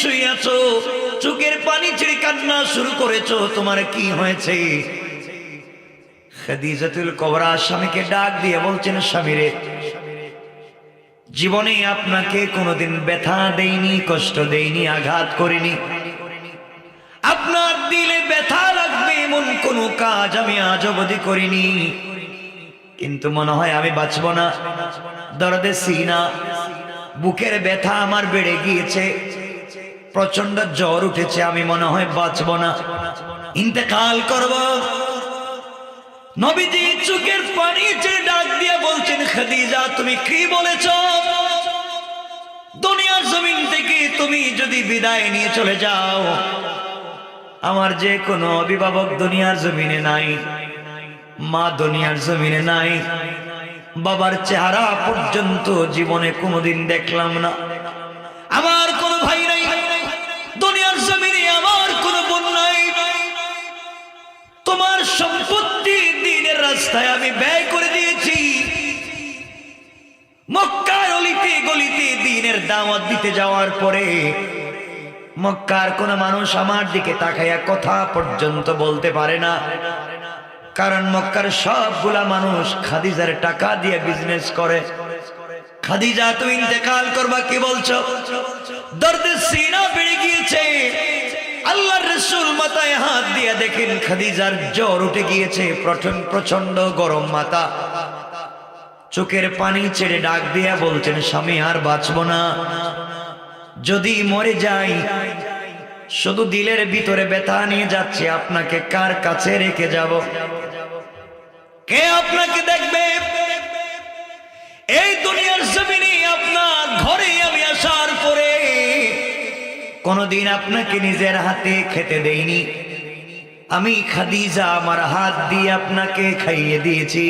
শুয়ে আছো, চোখের পানি ছেড়ে কান্না শুরু করেছো, তোমার কি হয়েছে? খাদিজাতুল কুবরা স্বামীকে ডাক দিয়ে বলছেন, স্বামীরে, জীবনে আপনাকে কোনোদিন ব্যথা দেইনি, কষ্ট দেইনি, আঘাত করিনি। আপনার দিলে ব্যথা লাগবে এমন কোন কাজ আমি আজ অবধি করিনি, কিন্তু মনে হয় আমি বাঁচব না। দরদে সিনা, বুকের ব্যথা আমার বেড়ে গিয়েছে, প্রচন্ড জ্বর উঠেছে, আমি মনে হয় বাঁচব না, ইন্তেকাল করব। নবীজি চোখের পানি ছেড়ে ডাক দিয়ে বলছেন, খাদিজা তুমি কি বলেছ? দুনিয়ার জমিন থেকে তুমি যদি বিদায় নিয়ে চলে যাও, আমার যে কোনো অভিভাবক দুনিয়ার জমিনে নাই, মা দুনিয়ার জমিনে নাই, বাবার চেহারা পর্যন্ত জীবনে কোনোদিন দেখলাম না, আমার কোনো ভাই নাই দুনিয়ার জমিনে, আমার কোনো বোন নাই, তোমার সম্পত্তি দ্বীনের রাস্তায় আমি ব্যয় করে দিয়েছি, মক্কার অলিতে গলিতে দ্বীনের দাওয়াত দিতে যাওয়ার পরে মক্কার কোন মানুষ আমার দিকে তাকাইয়া কথা পর্যন্ত বলতে পারে না, কারণ মক্কার সবগুলা মানুষ খাদিজার টাকা দিয়ে বিজনেস করে। খাদিজা তুমি ইন্তেকাল করবা, কি বলছো? দর্দে সিনা বেড়ে গিয়েছে, আল্লাহর রাসূল মাথায় হাত দিয়ে দেখেন খাদিজার জ্বর উঠে গিয়েছে, প্রচন্ড গরম মাথা, চোখের পানি ছেড়ে ডাক দিয়া বলছেন, স্বামী আর বাঁচব না, যদি মরে যাই শুধু দিলের ভিতরে ব্যথা নিয়ে যাচ্ছে, আপনাকে কার কাছে রেখে যাব? কে আপনাকে দেখবে? এই দুনিয়ার জমিনে আপনার ঘরে আমি আসার পরে কোনদিন আপনাকে নিজের হাতে খেতে দেইনি, আমি খাদিজা আমার হাত দিয়ে আপনাকে খাইয়ে দিয়েছি।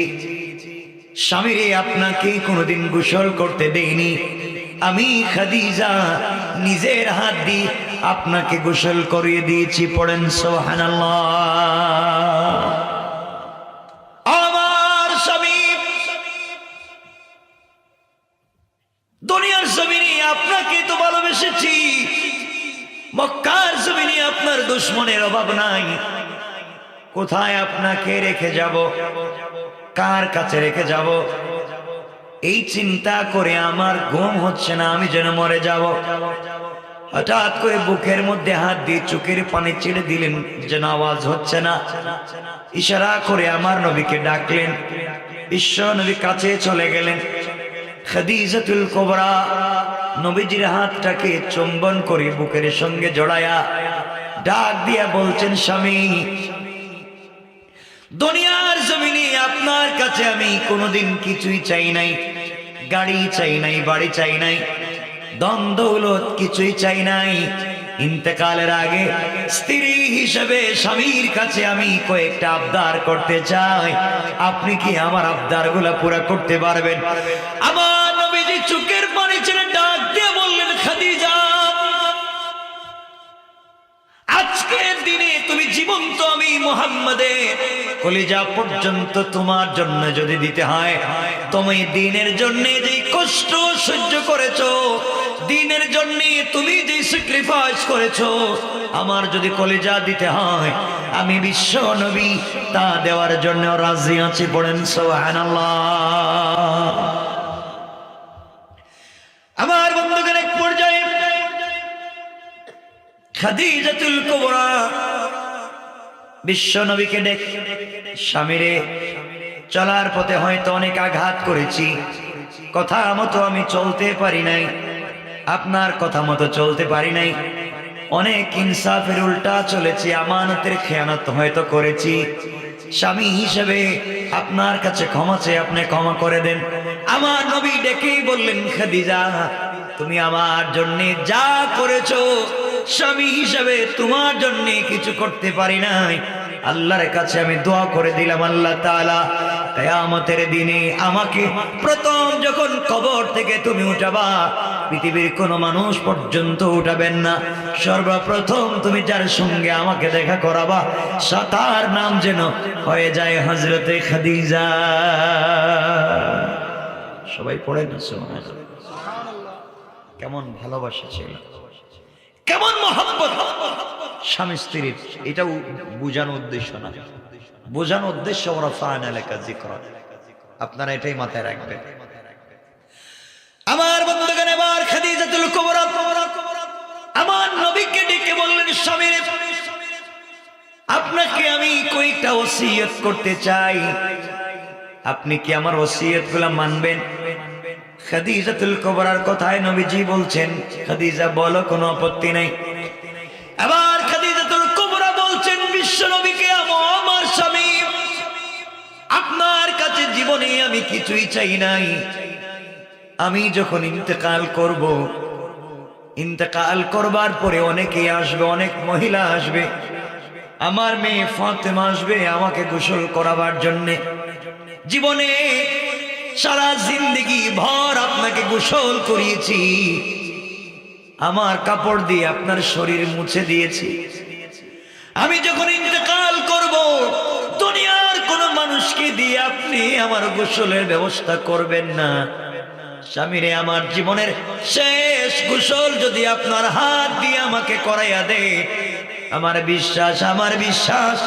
স্বামীরে আপনাকে কোনদিন গোসল করতে দেইনি, আমি খাদিজা নিজের হাত দিয়ে আপনাকে গোসল করিয়ে দিয়েছি। পড়েন সুবহানাল্লাহ। আমার স্বামী দুনিয়ার জমিনে আপনাকে তো ভালোবেসেছি, মক্কার জমিনে আপনার দুশমনের অভাব নাই, কোথায় আপনাকে রেখে যাব, কার কাছে রেখে যাব? এই চিন্তা করে আমার ঘুম হচ্ছে না, আমি যেন মরে যাব। হঠাৎ করে বুকের মধ্যে হাত দিয়ে চোখের পানি ছেড়ে দিলেন, যেন আওয়াজ হচ্ছে না, ইশারা করে আমার নবীকে ডাকলেন, বিশ্ব নবী কাছে চলে গেলেন। খাদিজাতুল কুবরা নবীজির হাতটাকে চুম্বন করে বুকের সঙ্গে জড়ায়া ডাক দিয়া বলছেন, স্বামী দুনিয়ার জমিনে আপনার কাছে আমি কোনোদিন কিছুই চাই নাই, গাড়ি চাই নাই, বাড়ি চাই নাই, ধন দৌলত কিছুই চাই নাই, ইন্তেকালের আগে স্ত্রী হিসেবে স্বামীর কাছে আমি কয়েকটা আবদার করতে চাই, আপনি কি আমার আবদারগুলো পুরা করতে পারবেন? আমার নবীজি চোখের পানি ছেড়ে ডাক দিয়ে বললেন, খাদিজা আজকের দিনে তুমি জীবন্ত আমি মুহাম্মাদের কলিজা পর্যন্ত তোমার জন্য যদি দিতে হয়, তুমি দ্বীনের জন্য যে কষ্ট সহ্য করেছো, দ্বীনের জন্য তুমি যে স্যাক্রিফাইস করেছো, আমার যদি কলিজা দিতে হয় আমি বিশ্ব নবী তা দেওয়ার জন্য রাজি আছি। পড়েন সুবহানাল্লাহ। আমার বন্ধুগণ, এক পর্যায়ে খাদিজাতুল কুবরা বিশ্ব নবীকে ডেকে, স্বামীরে চলার পথে হয়তো অনেক আঘাত করেছি, কথা মতো আমি চলতে পারি নাই, আপনার কথা মতো চলতে পারি নাই, অনেক ইনসাফের উল্টা চলেছি, আমানতের খেয়ানত হয়তো করেছি, স্বামী হিসেবে আপনার কাছে ক্ষমা চেয়ে আপনি ক্ষমা করে দেন। আমার নবী ডেকেই বললেন, খাদিজা তুমি আমার জন্য যা করেছো স্বামী হিসেবে তোমার জন্য কিছু করতে পারি নাই, আল্লাহর কাছে আমি দোয়া করে দিলাম, আল্লাহ তাআলা কিয়ামতের দিনে আমাকে প্রথম যখন কবর থেকে তুমি উঠাবা, পৃথিবীর কোনো মানুষ পর্যন্ত উঠাবেন না, সর্বপ্রথম তুমি যার সঙ্গে আমাকে দেখা করাবা তার নাম যেন হয়ে যায় হযরতে খাদিজা। সবাই পড়েন না সুবহানাল্লাহ। কেমন ভালোবাসা ছিল, কেমন মহব্বত স্বামী স্ত্রীর, এটাও বোঝানোর উদ্দেশ্য না, বোঝানোর উদ্দেশ্য ওরা ফানা লেখা জিক্র। আপনারা এটাই মাথায় রাখবেন। আমার বন্ধুগণ, এবার খাদিজাতুল কুবরা আমার নবীকে ডেকে বললেন, স্বামী রে, আপনাকে আমি কয়েকটা ওসিয়ত করতে চাই, আপনি কি আমার ওসিয়ত গুলা মানবেন? খাদিজাতুল কুবরার কথায় নবীজি বলছেন, খাদিজা বলো, কোনো আপত্তি নাই। এবার খাদিজাতুল কুবরা বলছেন, বিশ্ব নবীকে, আমার স্বামী, আপনার কাছে জীবনে আমি কিছুই চাই নাই। আমি যখন ইন্তেকাল করব, ইন্তেকাল করবার পরে অনেকে আসবে, অনেক মহিলা আসবে, আমার মেয়ে ফাতেমা আসবে আমাকে গোসল করাবার জন্য। জীবনে সারা জিন্দেগি ভর আপনাকে গোসল করিয়েছি, আমার কাপড় দিয়ে আপনার শরীর মুছে দিয়েছি। আমি যখন ইন্তেকাল করব, দুনিয়ার কোন মানুষকে দিয়ে আপনি আমার গোসলের ব্যবস্থা করবেন না। স্বামীরে, আমার জীবনের শেষ গোসল যদি আপনার হাত দিয়ে আমাকে করাইয়া দে, আমার বিশ্বাস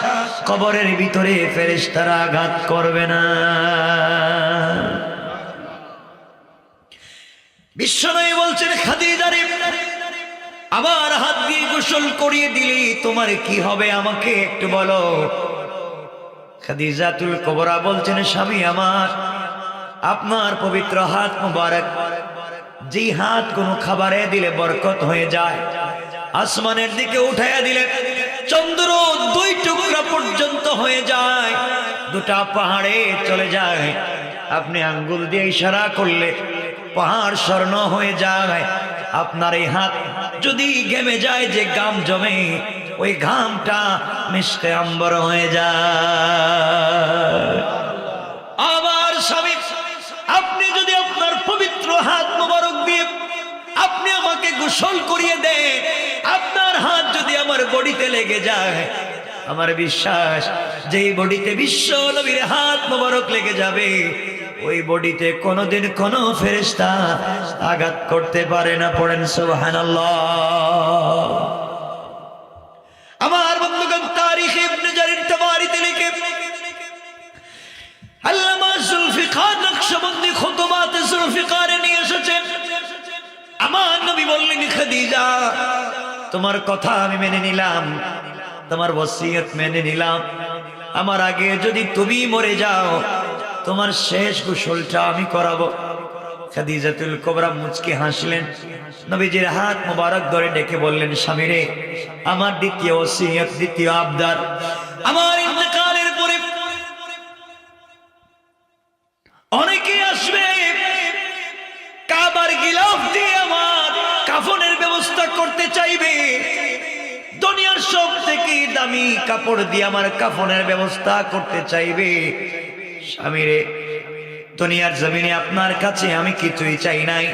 কবরের ভিতরে ফেরেশতারা আঘাত করবে না। বিশ্বনবী বলছেন, খাদিজা রে, আবার হাত দিয়ে গোসল করিয়ে দিলি তোমার কি হবে আমাকে একটু বলো। খাদিজাতুল কুবরা বলছেন, স্বামী আমার, আপনার পবিত্র হাত মুবারক, যে হাত কোনো খাবারে দিলে বরকত হয়ে যায়, আসমানের দিকে উঠাইয়া দিলে চন্দ্র 2 টুকরা পর্যন্ত হয়ে যায়, 2টা পাহাড়ে চলে যায়। আপনি আঙ্গুল দিয়ে ইশারা করলে পাহাড় স্বর্ণ হয়ে যায়। আপনার এই হাত যদি ঘেমে যায়, যে ঘাম জমে, ওই ঘামটা মিশকে আম্বর হয়ে যায়। আবার স্বামী, আপনি যদি আপনার পবিত্র হাত মোবারক দিয়ে আপনি আমাকে গোসল করিয়ে দেন, আপনার হাত যদি আমার বডিতে লেগে যায়, আমার বিশ্বাস যেই বডিতে বিশ্ব নবীর হাত মোবারক লেগে যাবে, ওই বডিতে কোনোদিন কোনো ফেরেশতা আঘাত করতে পারে না। পড়েন সুবহানাল্লাহ। আমার বন্ধুগণ, তারিখ ইবনে জারির তাবারিতে লিখে আল্লামা জুলফিকার নকশবন্দি খুতুবাতে জুলফিকারে নিয়ে এসেছেন। আমার নবী বললেন, খাদিজা, তোমার কথা আমি মেনে নিলাম, তোমার ওসিয়ত মেনে নিলাম, আমার আগে যদি তুমি মরে যাও, তোমার শেষ গোসলটা আমি করাবো। খাদিজাতুল কুবরা মুচকি হাসলেন, নবীজির হাত মোবারক ধরে ডেকে বললেন, স্বামী রে, আমার দ্বিতীয় ওসিয়ত, দ্বিতীয় আবদার, আমার ইন্তেকালের পরে অনেকে আসবে, কাবার গিলাফ দিয়ে আমার কাফনের ব্যবস্থা করতে চাইবে, দুনিয়ার সব থেকে দামি কাপড় দিয়ে আমার কাফনের ব্যবস্থা করতে চাইবে। স্বামীরে, দুনিয়ার জমিনে আপনার কাছে আমি কিছুই চাই নাই,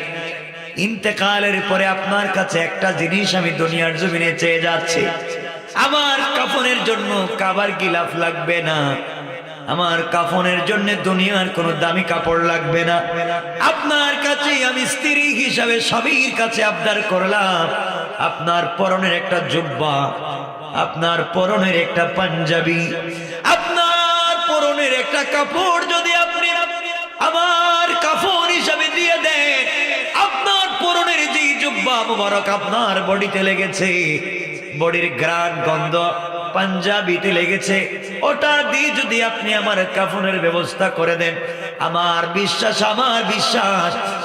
ইন্তেকালের পরে আপনার কাছে একটা জিনিস আমি দুনিয়ার জমিনে চেয়ে যাচ্ছি, আমার কাফনের জন্য কাবার গিলাফ লাগবে না, আমার কাফনের জন্য দুনিয়ার কোনো দামি কাপড় লাগবে না। আপনার কাছে আমি স্ত্রী হিসাবে স্বামীর কাছে আবদার করলাম, আপনার পরনের একটা জুব্বা, আপনার পরনের একটা পাঞ্জাবি, আপনার পরনের একটা কাপড় যদি আপনি আমার কাফন হিসাবে দিয়ে দেন, আপনার পরনের যে জুব্বা মুবারক আপনার বডিতে লেগেছে, বডির ঘ্রাণ গন্ধ পাঞ্জাবিতে লেগেছে, ওটা দিয়ে যদি আপনি আমার কাফনের ব্যবস্থা করে দেন, আমার বিশ্বাস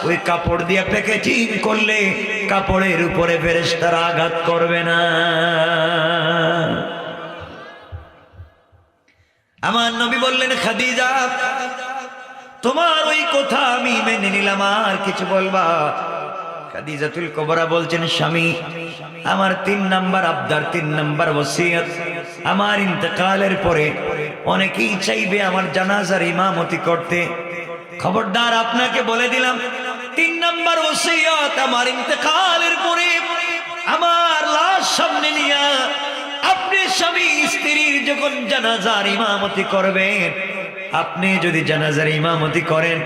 ওই কাপড় দিয়ে প্যাকেজিং করলে কাপড়ের উপরে ফেরেশতারা আঘাত করবে না। আমার নবী বললেন, খাদিজা, তোমার ওই কথা আমি মেনে নিলাম, আর কিছু বলবা? খাদিজাতুল কুবরা বলছেন, স্বামী, আমার 3 নাম্বার আবদার, 3 নাম্বার ওসিয়ত, আমার ইন্তেকালের পরে অনেকেই চাইবে আমার জানাজার ইমামতি করতে। খবরদার, আপনাকে বলে দিলাম, 3 নাম্বার ওসিয়ত, আমার ইন্তেকালের পরে আমার লাশ সামনে নিয়ে আপনি স্বামী স্ত্রীর যখন জানাজার ইমামতি করবেন, আপনি যদি জানাজার ইমামতি করেন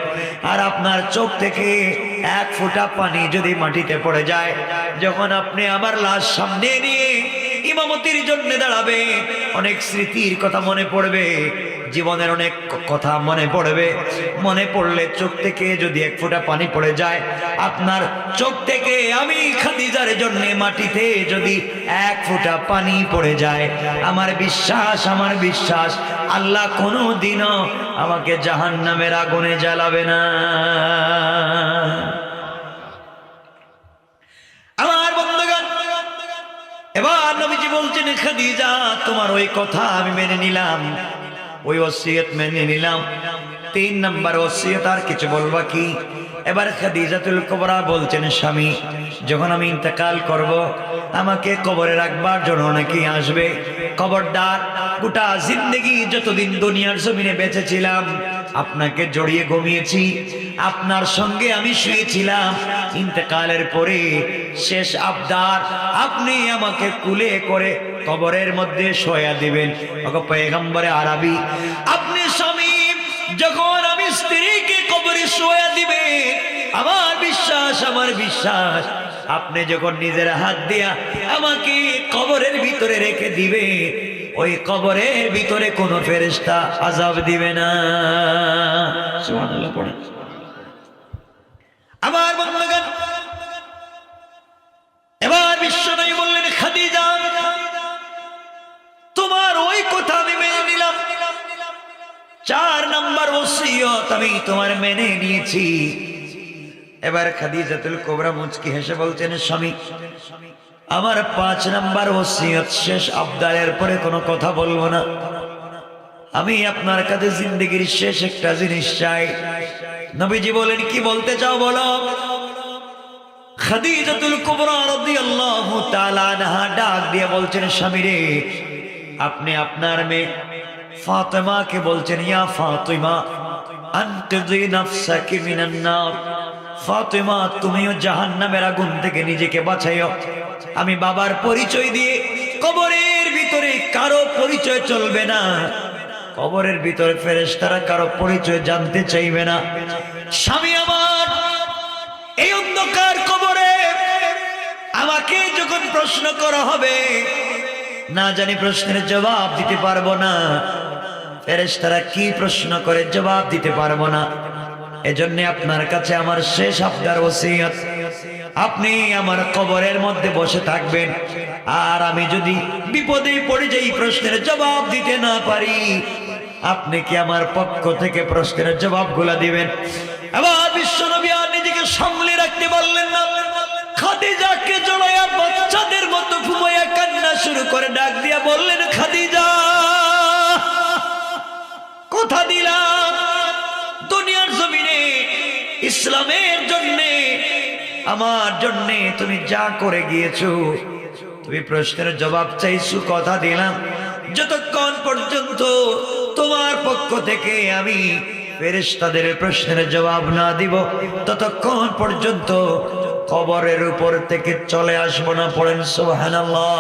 আর আপনার চোখ থেকে এক ফোঁটা পানি যদি মাটিতে পড়ে যায়, যখন আপনি আমার লাশ সামনে নিয়ে ইমামতির জন্য দাঁড়াবে, অনেক স্মৃতির কথা মনে পড়বে, জীবনের অনেক কথা মনে পড়বে। মনে পড়লে চোখ থেকে যদি এক ফোঁটা পানি পড়ে যায়, আপনার চোখ থেকে আমি খাদিজার জন্য মাটিতে যদি এক ফোঁটা পানি পড়ে যায়, আমার বিশ্বাস আল্লাহ কোনো দিনও আমাকে জাহান্নামের আগুনে জ্বালাবে না। আমার বন্ধুগণ, এবার নবীজি বলছেন, খাদিজা তোমার ওই কথা আমি মেনে নিলাম, ওই ওসিয়ত মেনে নিলাম। 3 নাম্বার ওসিয়ত, আর কিছু বলবা কি? এবার খাদিজাতুল কুবরা বলছেন, স্বামী যখন আমি ইন্তেকাল করব, আমাকে কবরে রাখবার জন্য অনেকেই আসবে। খবরদার, গোটা জিন্দেগি যতদিন দুনিয়ার জমিনে বেঁচে ছিলাম আপনাকে জড়িয়ে ঘুমিয়েছি, আপনার সঙ্গে আমি শুয়েছিলাম। ইন্তেকালের পরে শেষ আবদার, আপনি আমাকে কুলে করে কবরের মধ্যে শোয়া দিবেন। ওগো পয়গম্বরে আরবি, আপনি স্বামী যখন আমি স্ত্রীকে কবরে শোয়া দিবে, আমার বিশ্বাস আপনি যখন নিজের হাত দিয়া আমাকে কবরের ভিতরে রেখে দিবে, ওই কবরের ভিতরে কোনো ফেরেশতা আযাব দিবে না। সুবহানাল্লাহ পড়েন। আমার বন্ধুগণ, এবার বিশ্বনবী বললেন, খাদিজা তোমার ওই কথা আমি মেনে নিলাম। 4 নাম্বার ওসিয়ত আমি তোমার মেনে নিয়েছি। এবার খাদিজাতুল কুবরা মুচকি হেসে বলছেন, স্বামী আমার 5 নাম্বার ওসিয়ত শেষ আবদারের পরে কোনো কথা বলবো না। আমি আপনার কাছে জিন্দেগির শেষ একটা জিনিস চাই। নবীজি বলেন, কি বলতে চাও বলো। খাদিজাতুল কুবরা রাদিয়াল্লাহু তাআলা আনহা ডাক দিয়ে বলছেন, স্বামী রে, আপনি আপনার মেয়ে ফাতেমাকে বলছেন, ইয়া ফাতিমা আনকিযি নাফসাকি মিনান নার, ফাতেমা তুমিও জাহান্নামের আগুন থেকে নিজেকে বাঁচাইও। আমি বাবার পরিচয় দিয়ে কবরের ভিতরে কারো পরিচয় চলবে না, কবরের ভিতরে ফেরেশতারা কারো পরিচয় জানতে চাইবে না। স্বামী আমার এই অন্ধকার কবরে আমাকে যখন প্রশ্ন করা হবে, না জানি প্রশ্নের জবাব দিতে পারবো না, ফেরেশতারা কি প্রশ্ন করে জবাব দিতে পারবো না। এজন্য আপনার কাছে আমার শেষ আবদার ওসিয়ত, আপনি আমার কবরের মধ্যে বসে থাকবেন, আর আমি যদি বিপদে পড়ে যাই, প্রশ্নের জবাব দিতে না পারি, আপনি কি আমার পক্ষ থেকে প্রশ্নের জবাবগুলো দিবেন? আবার বিশ্বনবী আর নিজেকে সামলে রাখতে পারলেন না, খাদিজাকে জড়াইয়া বাচ্চাদের মতো ঘুমাইয়া কান্না শুরু করে ডাক দিয়া বললেন, খাদিজা কথা দিলাম দুনিয়ার জমিনে ইসলামের জন্যে আমার জন্যে তুমি যা করে গিয়েছো, তুমি প্রশ্নের জবাব চাইছো, কথা দিলাম যতক্ষণ পর্যন্ত তোমার পক্ষ থেকে আমি ফেরেশতাদের প্রশ্নের জবাব না দিব, ততক্ষণ পর্যন্ত কবরের উপর থেকে চলে আসবো না। পড়েন সুবহানাল্লাহ।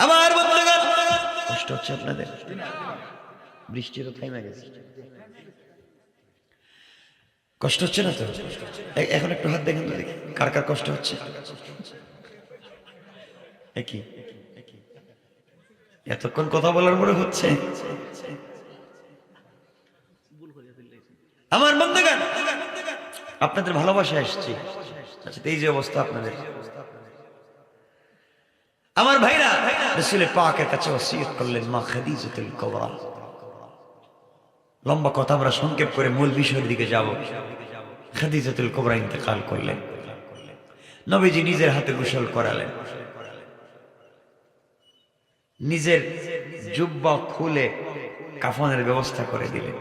আমার বন্ধুগণ, কষ্ট হচ্ছে আপনাদের? বৃষ্টি তো থেমে গেছে, কষ্ট হচ্ছে না তো? এখন একটু হাত দেখেন তো, কার কার কষ্ট হচ্ছে? একই এতক্ষণ কথা বলার পরে হচ্ছে। আমার বন্ধুগণ, আপনাদের ভালোবাসা আসছে। আচ্ছা, এই যে অবস্থা আপনাদের, আমার ভাইরা রাসূল পাকের কাছে ওসিয়ত করলেন, মা খাদিজাতুল কুবরা। লম্বা কথা আমরা সংক্ষেপ করে মূল বিষয়ের দিকে যাব। খাদিজাতুল কুবরা ইন্তেকাল করলেন, নবীজি নিজের হাতে গোসল করালেন, নিজের জুব্বা খুলে কাফনের ব্যবস্থা করে দিলেন,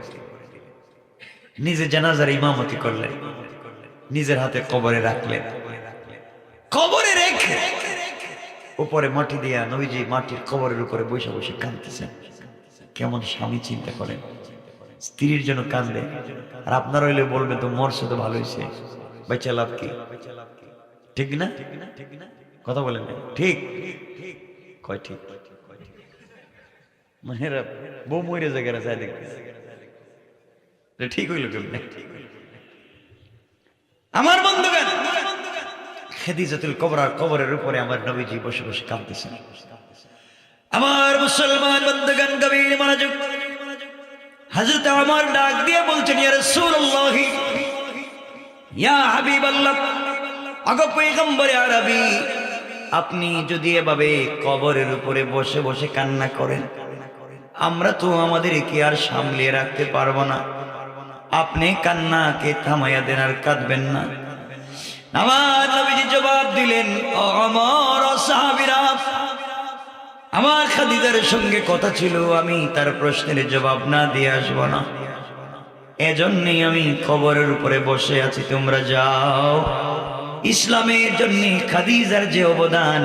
নিজে জানাজার ইমামতি করলেন, নিজের হাতে কবরে রাখলেন। কবরে রেখে উপরে মাটি দিয়া নবীজি মাটির কবরের উপরে বসে বসে কাঁদতেছেন। কেমন স্বামী, চিন্তা করেন, স্ত্রীর জন্য কাঁদে, আর আপনার হইলে বলবে তো মরছে তো ভালো হয়েছে, বেঁচে লাভ কি? ঠিক না? কথা বলেন ঠিক? কয় ঠিক? মেয়েরা বউ মরে জায়গায় চাই দেখতেছে ঠিক হইল কেমনে? আমার বন্ধুগণ, খাদিজাতুল কুবরা কবরের উপরে আমার নবীজি বসে বসে কাঁদতেছেন। আমার মুসলমান বন্ধুগণ, গভীর মনোযোগ। হযরত ওমর ডাক দিয়ে বলছেন, ইয়া রাসূলুল্লাহ, ইয়া হাবিবাল্লাহ, আগো পয়গম্বরে আরবি, আপনি যদি এভাবে কবরের উপরে বসে বসে কান্না করেন, আমরা তো আমাদের কি আর সামলিয়ে রাখতে পারবো না। আপনি কান্নাকে থামাইয়া দেন, আর কাঁদবেন না। আমার নবীজি জবাব দিলেন, ও ওমর ও সাহাবীরা, আমার খাদিজার সঙ্গে কথা ছিল, আমি তার প্রশ্নের জবাব না দিয়ে আসব না, এজন্যই আমি কবরের উপরে বসে আছি। তোমরা যাও। ইসলামের জন্য খাদিজার যে অবদান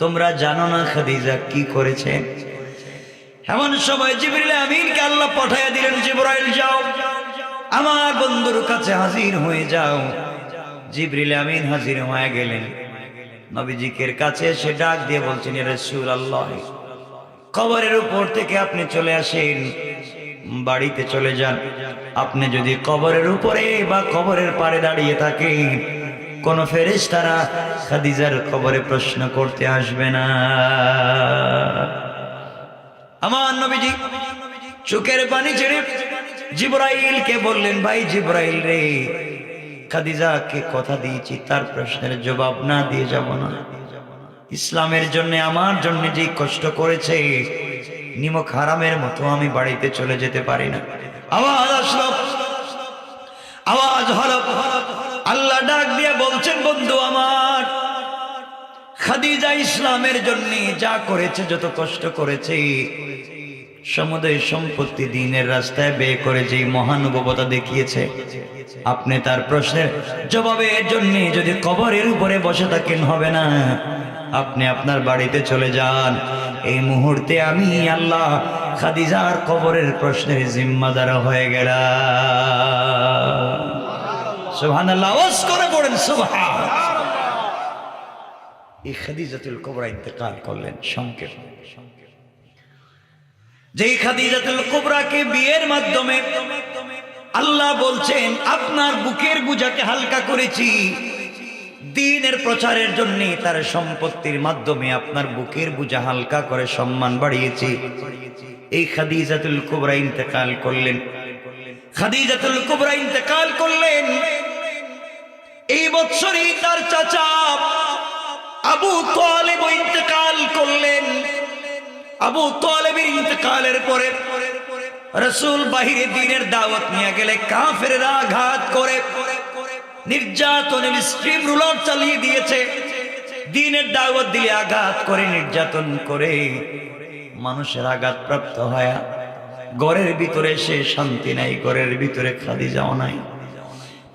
তোমরা জানো না, খাদিজা কি করেছে। এমন সময় জিবরিল আমিনকে আল্লাহ পাঠাইয়া দিলেন, জিবরাইল যাও, আমার বন্ধুর কাছে হাজির হয়ে যাও। জিবরিল আমিন হাজির হয়ে গেলেন। নবীজির কাছে এসে ডাক দিয়ে বলছেন, ইয়া রাসূলুল্লাহ, কবরের উপর থেকে আপনি চলে আসেন, বাড়িতে চলে যান। আপনি যদি কবরের উপরে বা কবরের পাড়ে দাঁড়িয়ে থাকেন, কোন ফেরেশতারা খাদিজার কবরে প্রশ্ন করতে আসবে না। আমার নবীজি চোখের পানি ছেড়ে জিবরাইলকে বললেন, ভাই জিবরাইল রে, খাদিজাকে কথা দিয়েছি, তার প্রশ্নের জবাব না দিয়ে যাব না। ইসলামের জন্য আমার জন্য যে কষ্ট করেছে, নিমক হারামের মতো আমি বাড়িতে চলে যেতে পারি না। আওয়াজ আসলো, আওয়াজ হলো, আল্লাহ ডাক দিয়ে বলছেন, বন্ধু আমার, খাদিজা ইসলামের জন্য যা করেছে, যত কষ্ট করেছে, সমুদয় সম্পত্তি দ্বীনের রাস্তায় ব্যয় করে যে মহানুভবতা দেখিয়েছে, আপনি তার প্রশ্নের জবাবের জন্য যদি কবরের উপরে বসে থাকেন হবে না। আপনি আপনার বাড়িতে চলে যান। এই মুহূর্তে আমি আল্লাহ খাদিজার কবরের প্রশ্নের জিম্মাদার হয়ে গেলাম। সুবহানাল্লাহ, ওয়াজ করে পড়েন সুবহানাল্লাহ। এই খাদিজাতুল কুবরা ইন্তেকাল করলেন সংক্ষেপ। যেই খাদিজাতুল কুবরাকে বিয়ের মাধ্যমে আল্লাহ বলছেন, আপনার বুকের বোঝাকে হালকা করেছি, দ্বীনের প্রচারের জন্য তার সম্পত্তির মাধ্যমে আপনার বুকের বোঝা হালকা করে সম্মান বাড়িয়েছি। এই খাদিজাতুল কুবরা ইন্তেকাল করলেন। খাদিজাতুল কুবরা ইন্তেকাল করলেন। এই বছরই তার চাচা আবু তালেব ইন্তেকাল করলেন। আবু তালেবের ইন্তেকালের পরে রাসূল বাহিরে দ্বীনের দাওয়াত নিয়ে গেলে কাফেররা আঘাত করে নির্যাতনের স্ট্রিম রুলার চালিয়ে দিয়েছে। দ্বীনের দাওয়াত দিলে আঘাত করে, নির্যাতন করে, মানুষের আঘাতপ্রাপ্ত হয়। ঘরের ভিতরে সে শান্তি নাই, ঘরের ভিতরে খাদিজাও নাই।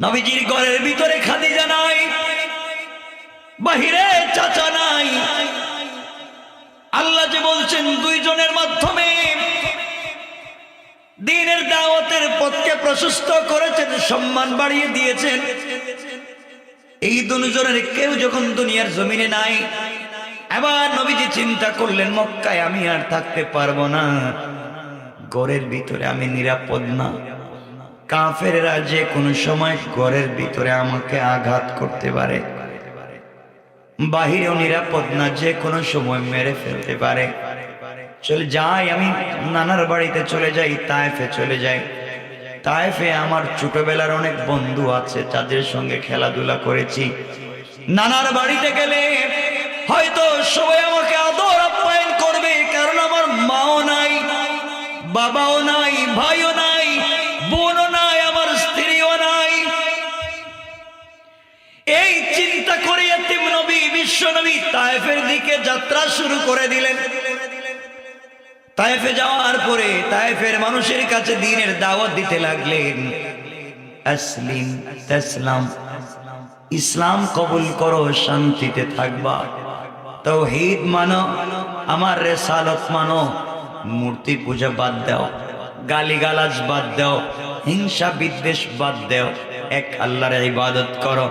নবীজির ঘরের ভিতরে খাদিজা নাই, বাহিরে চাচা নাই। আল্লাহ যে বলছেন দুইজনের মাধ্যমে দ্বীনের দাওয়াতের পথকে প্রশস্ত করেছেন, সম্মান বাড়িয়ে দিয়েছেন। এই দুজনের কেউ যখন দুনিয়ার জমিনে নাই, এবার নবীজি চিন্তা করলেন, মক্কায় আমি আর থাকতে পারবো না, ঘরের ভিতরে আমি নিরাপদ না। কাফেররা যে কোনো সময় ঘরের ভিতরে আমাকে আঘাত করতে পারে, বাহিরেও নিরাপদ না, যে কোনো সময় মেরে ফেলতে পারে। চলে যাই, আমি নানার বাড়িতে চলে যাই, তায়েফে চলে যাই। তায়েফে আমার ছোটবেলার অনেক বন্ধু আছে, যাদের সঙ্গে খেলাধুলা করেছি। নানার বাড়িতে গেলে হয়তো সবাই আমাকে আদর আপ্যায়ন করবে, কারণ আমার মাও নাই, বাবাও নাই, ভাইও নাই, বোনও নাই, আমার স্ত্রীও নাই। এই চিন্তা করে এতিম নবী, বিশ্ব নবী তায়েফের দিকে যাত্রা শুরু করে দিলেন। তায়েফে যাওয়ার পরে তায়েফের মানুষের কাছে দ্বীনের দাওয়াত দিতে লাগলেন। আসলিম তাসলাম, ইসলাম কবুল করো, শান্তিতে থাকবা, তাওহীদ মানো, আমার রিসালাত মানো, মূর্তি পূজা বাদ দাও, গালিগালাজ বাদ দাও, হিংসা বিদ্বেষ বাদ দাও, এক আল্লাহর ইবাদত করো।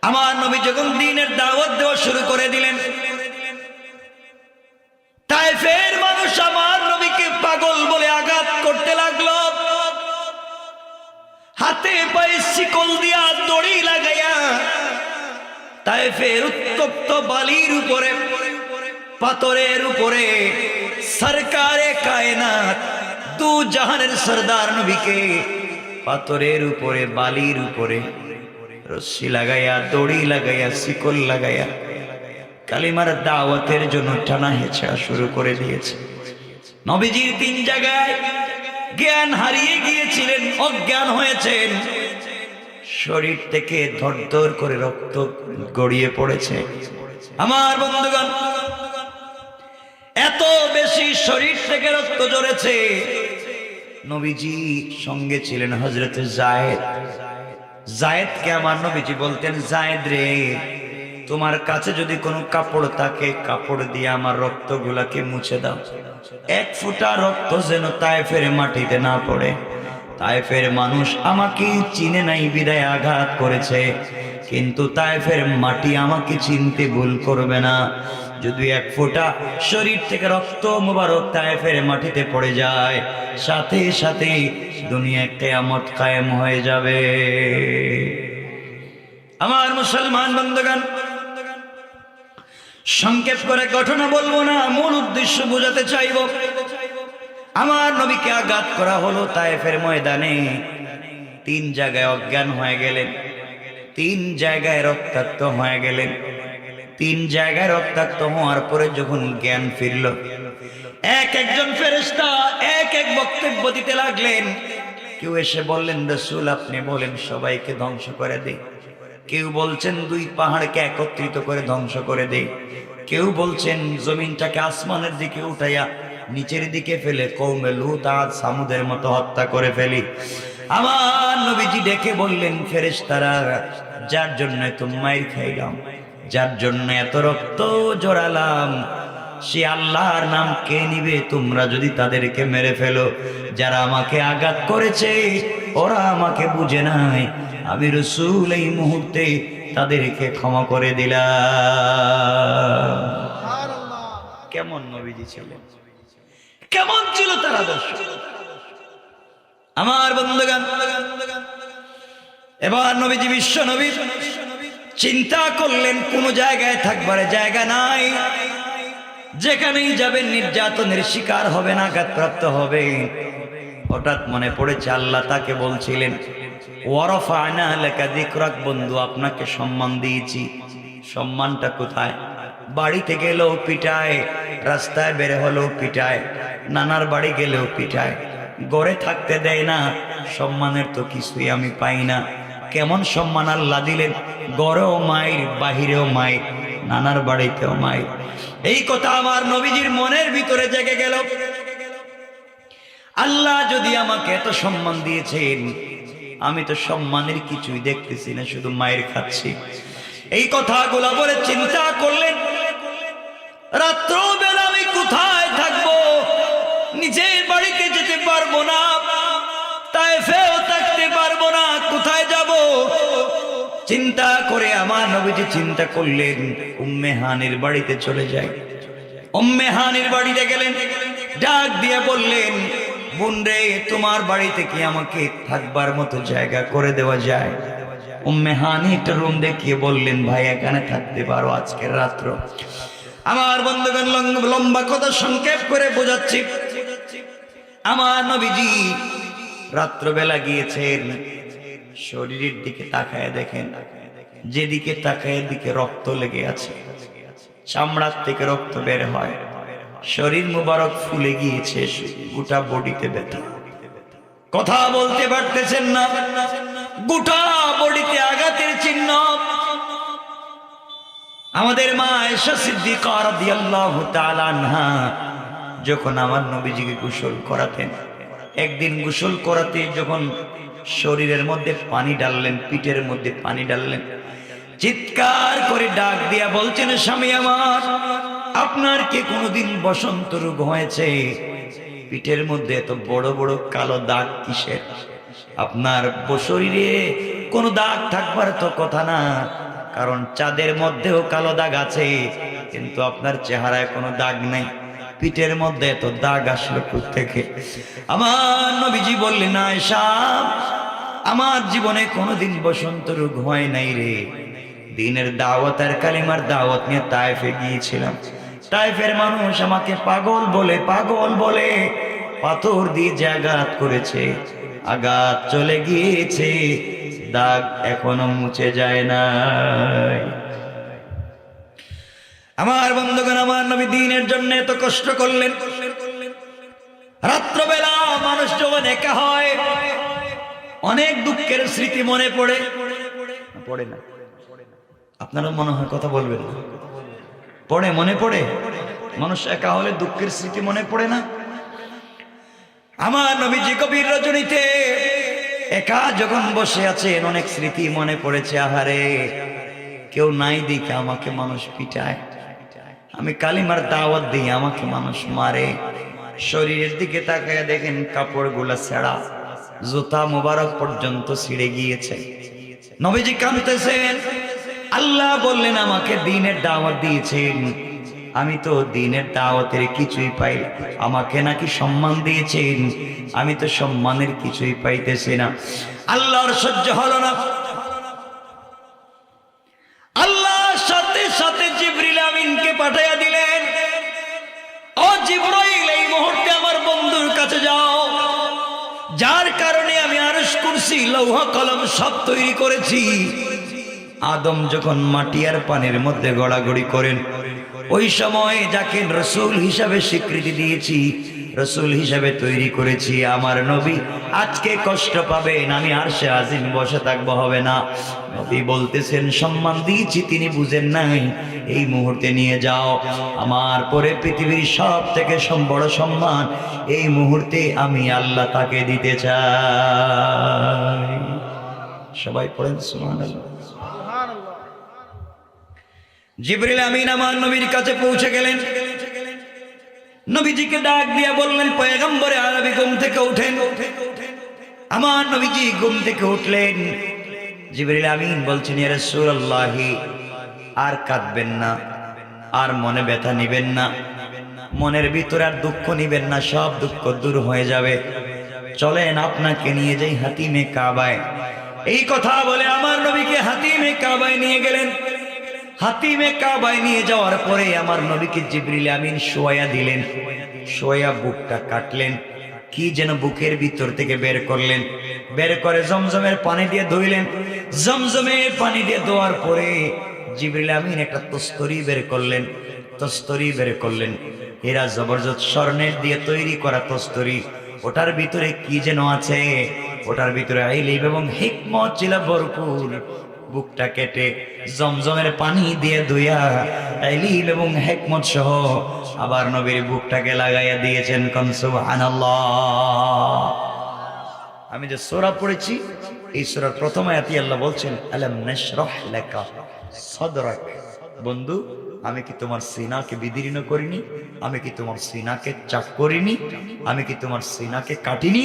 আমার নবী যখন দ্বীনের দাওয়াত দেওয়া শুরু করে দিলেন, তায়েফের মানুষ আমার নবীকে পাগল বলে আঘাত করতে লাগলো, হাতে পায়ে শিকল দিয়া দড়ি লাগাইয়া তায়েফের উত্তপ্ত বালির উপরে, পাথরের উপরে সরকারে কায়নাত দু জাহানের সরদার নবীকে পাথরের উপরে, বালির উপরে রশি লাগাইয়া, দড়ি লাগাইয়া, শিকল লাগাইয়া কালিমার দাওয়াতের জন্য টানা হেঁচা শুরু করে দিয়েছে। নবীজির 3 জায়গায় জ্ঞান হারিয়ে গিয়েছিলেন, অজ্ঞান হয়েছেন, শরীর থেকে ধরধর করে রক্ত গড়িয়ে পড়েছে। আমার বন্ধুগণ, এত বেশি শরীর থেকে রক্ত ঝরেছে। নবীজি সঙ্গে ছিলেন হযরত যায়েদ। যায়েদকে আমার নবীজি বলতেন, যায়েদ রে, তোমার কাছে যদি কোনো কাপড় থাকে, কাপড় দিয়ে আমার রক্তগুলাকে মুছে দাও। 1 ফোঁটা রক্ত যেন তায়েফের মাটিতে না পড়ে। তায়েফের মানুষ আমাকে চিনে নাই বিদায় আঘাত করেছে, কিন্তু তায়েফের মাটি আমাকে চিনতে ভুল করবে না। যদি 1 ফোঁটা শরীর থেকে রক্ত মুবারক তায়েফের মাটিতে পড়ে যায়, সাথে সাথে দুনিয়া কিয়ামত কায়েম হয়ে যাবে। আমার মুসলমান বন্ধুগণ, সংক্ষেপ করে ঘটনা বলবো না, মূল উদ্দেশ্য বোঝাতে চাইব। আমার নবীকে আঘাত করা হলো তায়েফের ময়দানে। 3 জায়গায় অজ্ঞান হয়ে গেলেন, 3 জায়গায় রক্তাক্ত হয়ে গেলেন। 3 জায়গায় রক্তাক্ত হওয়ার পরে যখন জ্ঞান ফিরল, একজন ফেরেশতা এক বক্তব্য দিতে লাগলেন। কেউ এসে বললেন, রাসূল আপনি বলেন সবাইকে ধ্বংস করে দেই। কেউ বলছেন 2 পাহাড়কে একত্রিত করে ধ্বংস করে দেই। কেউ বলছেন জমিনটাকে আসমানের দিকে উঠাইয়া নিচের দিকে ফেলে কওমে লূত আদ সামুদের মতো হত্যা করে ফেলি। আমার নবীজি ডেকে বললেন, ফেরেশতারা, যার জন্য এত মাইর খাইলাম, যার জন্য এত রক্ত জড়ালাম, সে আল্লাহর নাম কে নিবে? তোমরা যদি তাদেরকে মেরে ফেলো, যারা আমাকে আঘাত করেছে ওরা আমাকে বুঝে নাই, আমি রাসূল এই মুহূর্তে তাদেরকে ক্ষমা করে দিলাম। কেমন নবীজি ছিলেন, কেমন ছিল তার আদর্শ! আমার বন্ধুগণ, এবার নবীজি বিশ্ব নবী চিন্তা করলেন কোন জায়গায় থাকবার জায়গা নাই, যেখানেই যাবেন নির্যাতনের শিকার হবেন, আঘাতপ্রাপ্ত হবে। হঠাৎ মনে পড়েছে আল্লাহ তাকে বলছিলেন, ওয়ারাফা'না লাকা যিকরাক, বন্ধু আপনাকে সম্মান দিয়েছি। সম্মানটা কোথায়? বাড়িতে গেলেও পিটায়, রাস্তায় বের হলেও পিটায়, নানার বাড়ি গেলেও পিটায়, ঘরে থাকতে দেয় না। সম্মানের তো কিছুই আমি পাই না। কেমন সম্মান আল্লাহ দিলেন! ঘরেও মায়ের, বাহিরেও মায়ের, নানার বাড়িতেও মায়ের। এই কথা আমার নবীজির মনের ভিতরে জেগে গেল। আল্লাহ যদি আমাকে এত সম্মান দিয়েছেন, আমি তো সম্মানের কিছুই দেখতেছি না, শুধু মায়ের খাচ্ছি। এই কথাগুলো বলে চিন্তা করলেন, রাত্রবেলা আমি কোথায় থাকবো? নিজের বাড়িতে যেতে পারবো না, তায়েফেও থাকতে পারবো না, কোথায় যাব? চিন্তা করে আমার নবীজি চিন্তা করলেন, উম্মে হানির বাড়িতে চলে যাই। উম্মে হানির বাড়িতে গেলেন, ডাক দিয়ে বললেন, বোন রে, তোমার বাড়িতে কি আমাকে থাকবার মতো জায়গা করে দেওয়া যায়? উম্মে হানি একটা রুম দেখিয়ে বললেন, ভাই এখানে থাকতে পারো আজকের রাত্র। আমার বন্ধুগণ, লম্বা কথা সংক্ষেপ করে বোঝাচ্ছি। আমার নবীজি রাত্রবেলা গিয়েছেন, শরীরের দিকে তাকায় দেখেন, যেদিকে তাকায় দিকে রক্ত লেগে আছে, চামড়ার থেকে রক্ত বের হয়, শরীর মুবারক ফুলে গিয়েছে, গোটা বডিতে ব্যথা, কথা বলতে পারতেছেন না, গোটা বডিতে আঘাতের চিহ্ন। আমাদের মা আয়েশা সিদ্দিকা রাদিয়াল্লাহু তাআলা আনহা যখন আমার নবীজিকে গোসল করাতেন, একদিন গোসল করাতে যখন শরীরের মধ্যে পানি ডাললেন, পিঠের মধ্যে পানি ডাললেন, চিৎকার করে ডাক দিয়া বলছেন, স্বামী আমার, আপনার কি কোনোদিন বসন্ত রোগ হয়েছে? পিঠের মধ্যে এত বড় বড় কালো দাগ কিসের? আপনার শরীরে কোনো দাগ থাকবার তো কথা না, কারণ চাঁদের মধ্যেও কালো দাগ আছে, কিন্তু আপনার চেহারায় কোনো দাগ নেই। পিঠের মধ্যে এত দাগ আসলো থেকে? আমার নবীজি বললেন, আয়েশা, আমার জীবনে কোনোদিন বসন্ত রোগ হয় নাই রে। দ্বীনের দাওয়াত আর কালিমার দাওয়াত নিয়ে তায়েফে গিয়েছিলাম। তায়েফের মানুষ আমাকে পাগল বলে পাথর দিয়ে যে আঘাত করেছে, আঘাত চলে গিয়েছে, দাগ এখনো মুছে যায় না। আমার বন্ধুগণ, আমার নবী দ্বীনের জন্য এত কষ্ট করলেন। রাত্রবেলা মানুষ যখন একা হয়, অনেক দুঃখের স্মৃতি মনে পড়ে না? আপনারা মনে হয় কথা বলবেন না? মনে পড়ে? মানুষ একা হলে দুঃখের স্মৃতি মনে পড়ে না? আমার নবীজি গভীর রজনীতে একা যখন বসে আছেন, অনেক স্মৃতি মনে পড়েছে। আহারে, কেউ নাই দিকে আমাকে মানুষ পিটায়, আমি কালিমার দাওয়াত দিই আমাকে মানুষ মারে। শরীরের দিকে তাকায় দেখেন কাপড়গুলা ছেঁড়া, জুতা মুবারক পর্যন্ত ছিঁড়ে গিয়েছে। নবীজি কাঁদতেছেন। আল্লাহ বললেন, আমাকে দ্বীনের দাওয়াত দিয়েছেন, আমি তো দ্বীনের দাওয়াতের কিছুই পাই, আমাকে নাকি সম্মান দিয়েছেন, আমি তো সম্মানের কিছুই পাইতেছি না। আল্লাহর সহ্য হলো না। আল্লাহ সাথে সাথে জিবরিল আমিনকে পাঠাইয়া দিলেন, ও জিবরাইল, এই মুহূর্তে আমার বন্ধুর কাছে যাও, যার কারণে আমি আরশ কুরসি লৌহ কলম সব তৈরি করেছি। আদম যখন মাটি আর পানির মধ্যে গড়াগড়ি করেন, ওই সময় যাকে রসুল হিসাবে স্বীকৃতি দিয়েছি, রসুল হিসাবে তৈরি করেছি, আমার নবী আজকে কষ্ট পাবেন, আমি আরশে আজিম বসে থাকবো, হবে না। নবী বলতেছেন, সম্মান দিয়েছি, তিনি বুঝেন নাই, এই মুহূর্তে নিয়ে যাও, আমার পরে পৃথিবীর সব থেকে বড় সম্মান এই মুহূর্তে আমি আল্লাহ তাকে দিতে চাই। সবাই পড়েন সুবহানাল্লাহ। জিবরিল আমিন আমার নবীর কাছে পৌঁছে গেলেন। নবীজিকে ডাক দিয়া বললেন, পয়গম্বরে আরবি, ঘুম থেকে উঠেন। আমার নবীজি ঘুম থেকে উঠলেন। জিবরিল আমিন বলছেন, ইয়া রাসূলুল্লাহ, আর কাঁদবেন না, আর মনে ব্যথা নিবেন না, মনের ভিতরে আর দুঃখ নিবেন না, সব দুঃখ দূর হয়ে যাবে, চলেন আপনাকে নিয়ে যাই হাতিমে কাবায়। এই কথা বলে আমার নবীকে হাতিমে কাবায় নিয়ে গেলেন। হাতিমে কাবায় নিয়ে যাওয়ার পরে আমার নবীকে জিবরিল আমিন শোয়া দিলেন। শোয়া বুকটা কাটলেন, কি যেন বুকের ভিতর থেকে বের করলেন। বের করে জমজমের পানি দিয়ে ধুইলেন। জমজমের পানি দিয়ে ধোয়ার পরে জিবরিল আমিন একটা তস্তরি বের করলেন। তস্তরি বের করলেন, হীরা জবরদস্ত স্বর্ণের দিয়ে তৈরি করা তস্তরি। ওটার ভিতরে কি যেন আছে, ওটার ভিতরে ইলম এবং হিকমত ছিল ভরপুর। বুকটা কেটে জমজমের পানি দিয়ে ধুইয়া ইলম এবং হিকমত সহ আবার নবীর বুকটাকে লাগাইয়া দিয়েছেন। কোন সুবহানাল্লাহ। আমি যে সূরা পড়েছি, এই সূরার প্রথম আয়াতে আল্লাহ বলছেন, আলাম নাশরাহ লাকা সাদরাক। বন্ধু, আমি কি তোমার সিনাকে বিদীর্ণ করিনি? আমি কি তোমার সিনাকে চাক করিনি? আমি কি তোমার সিনাকে কাটিনি?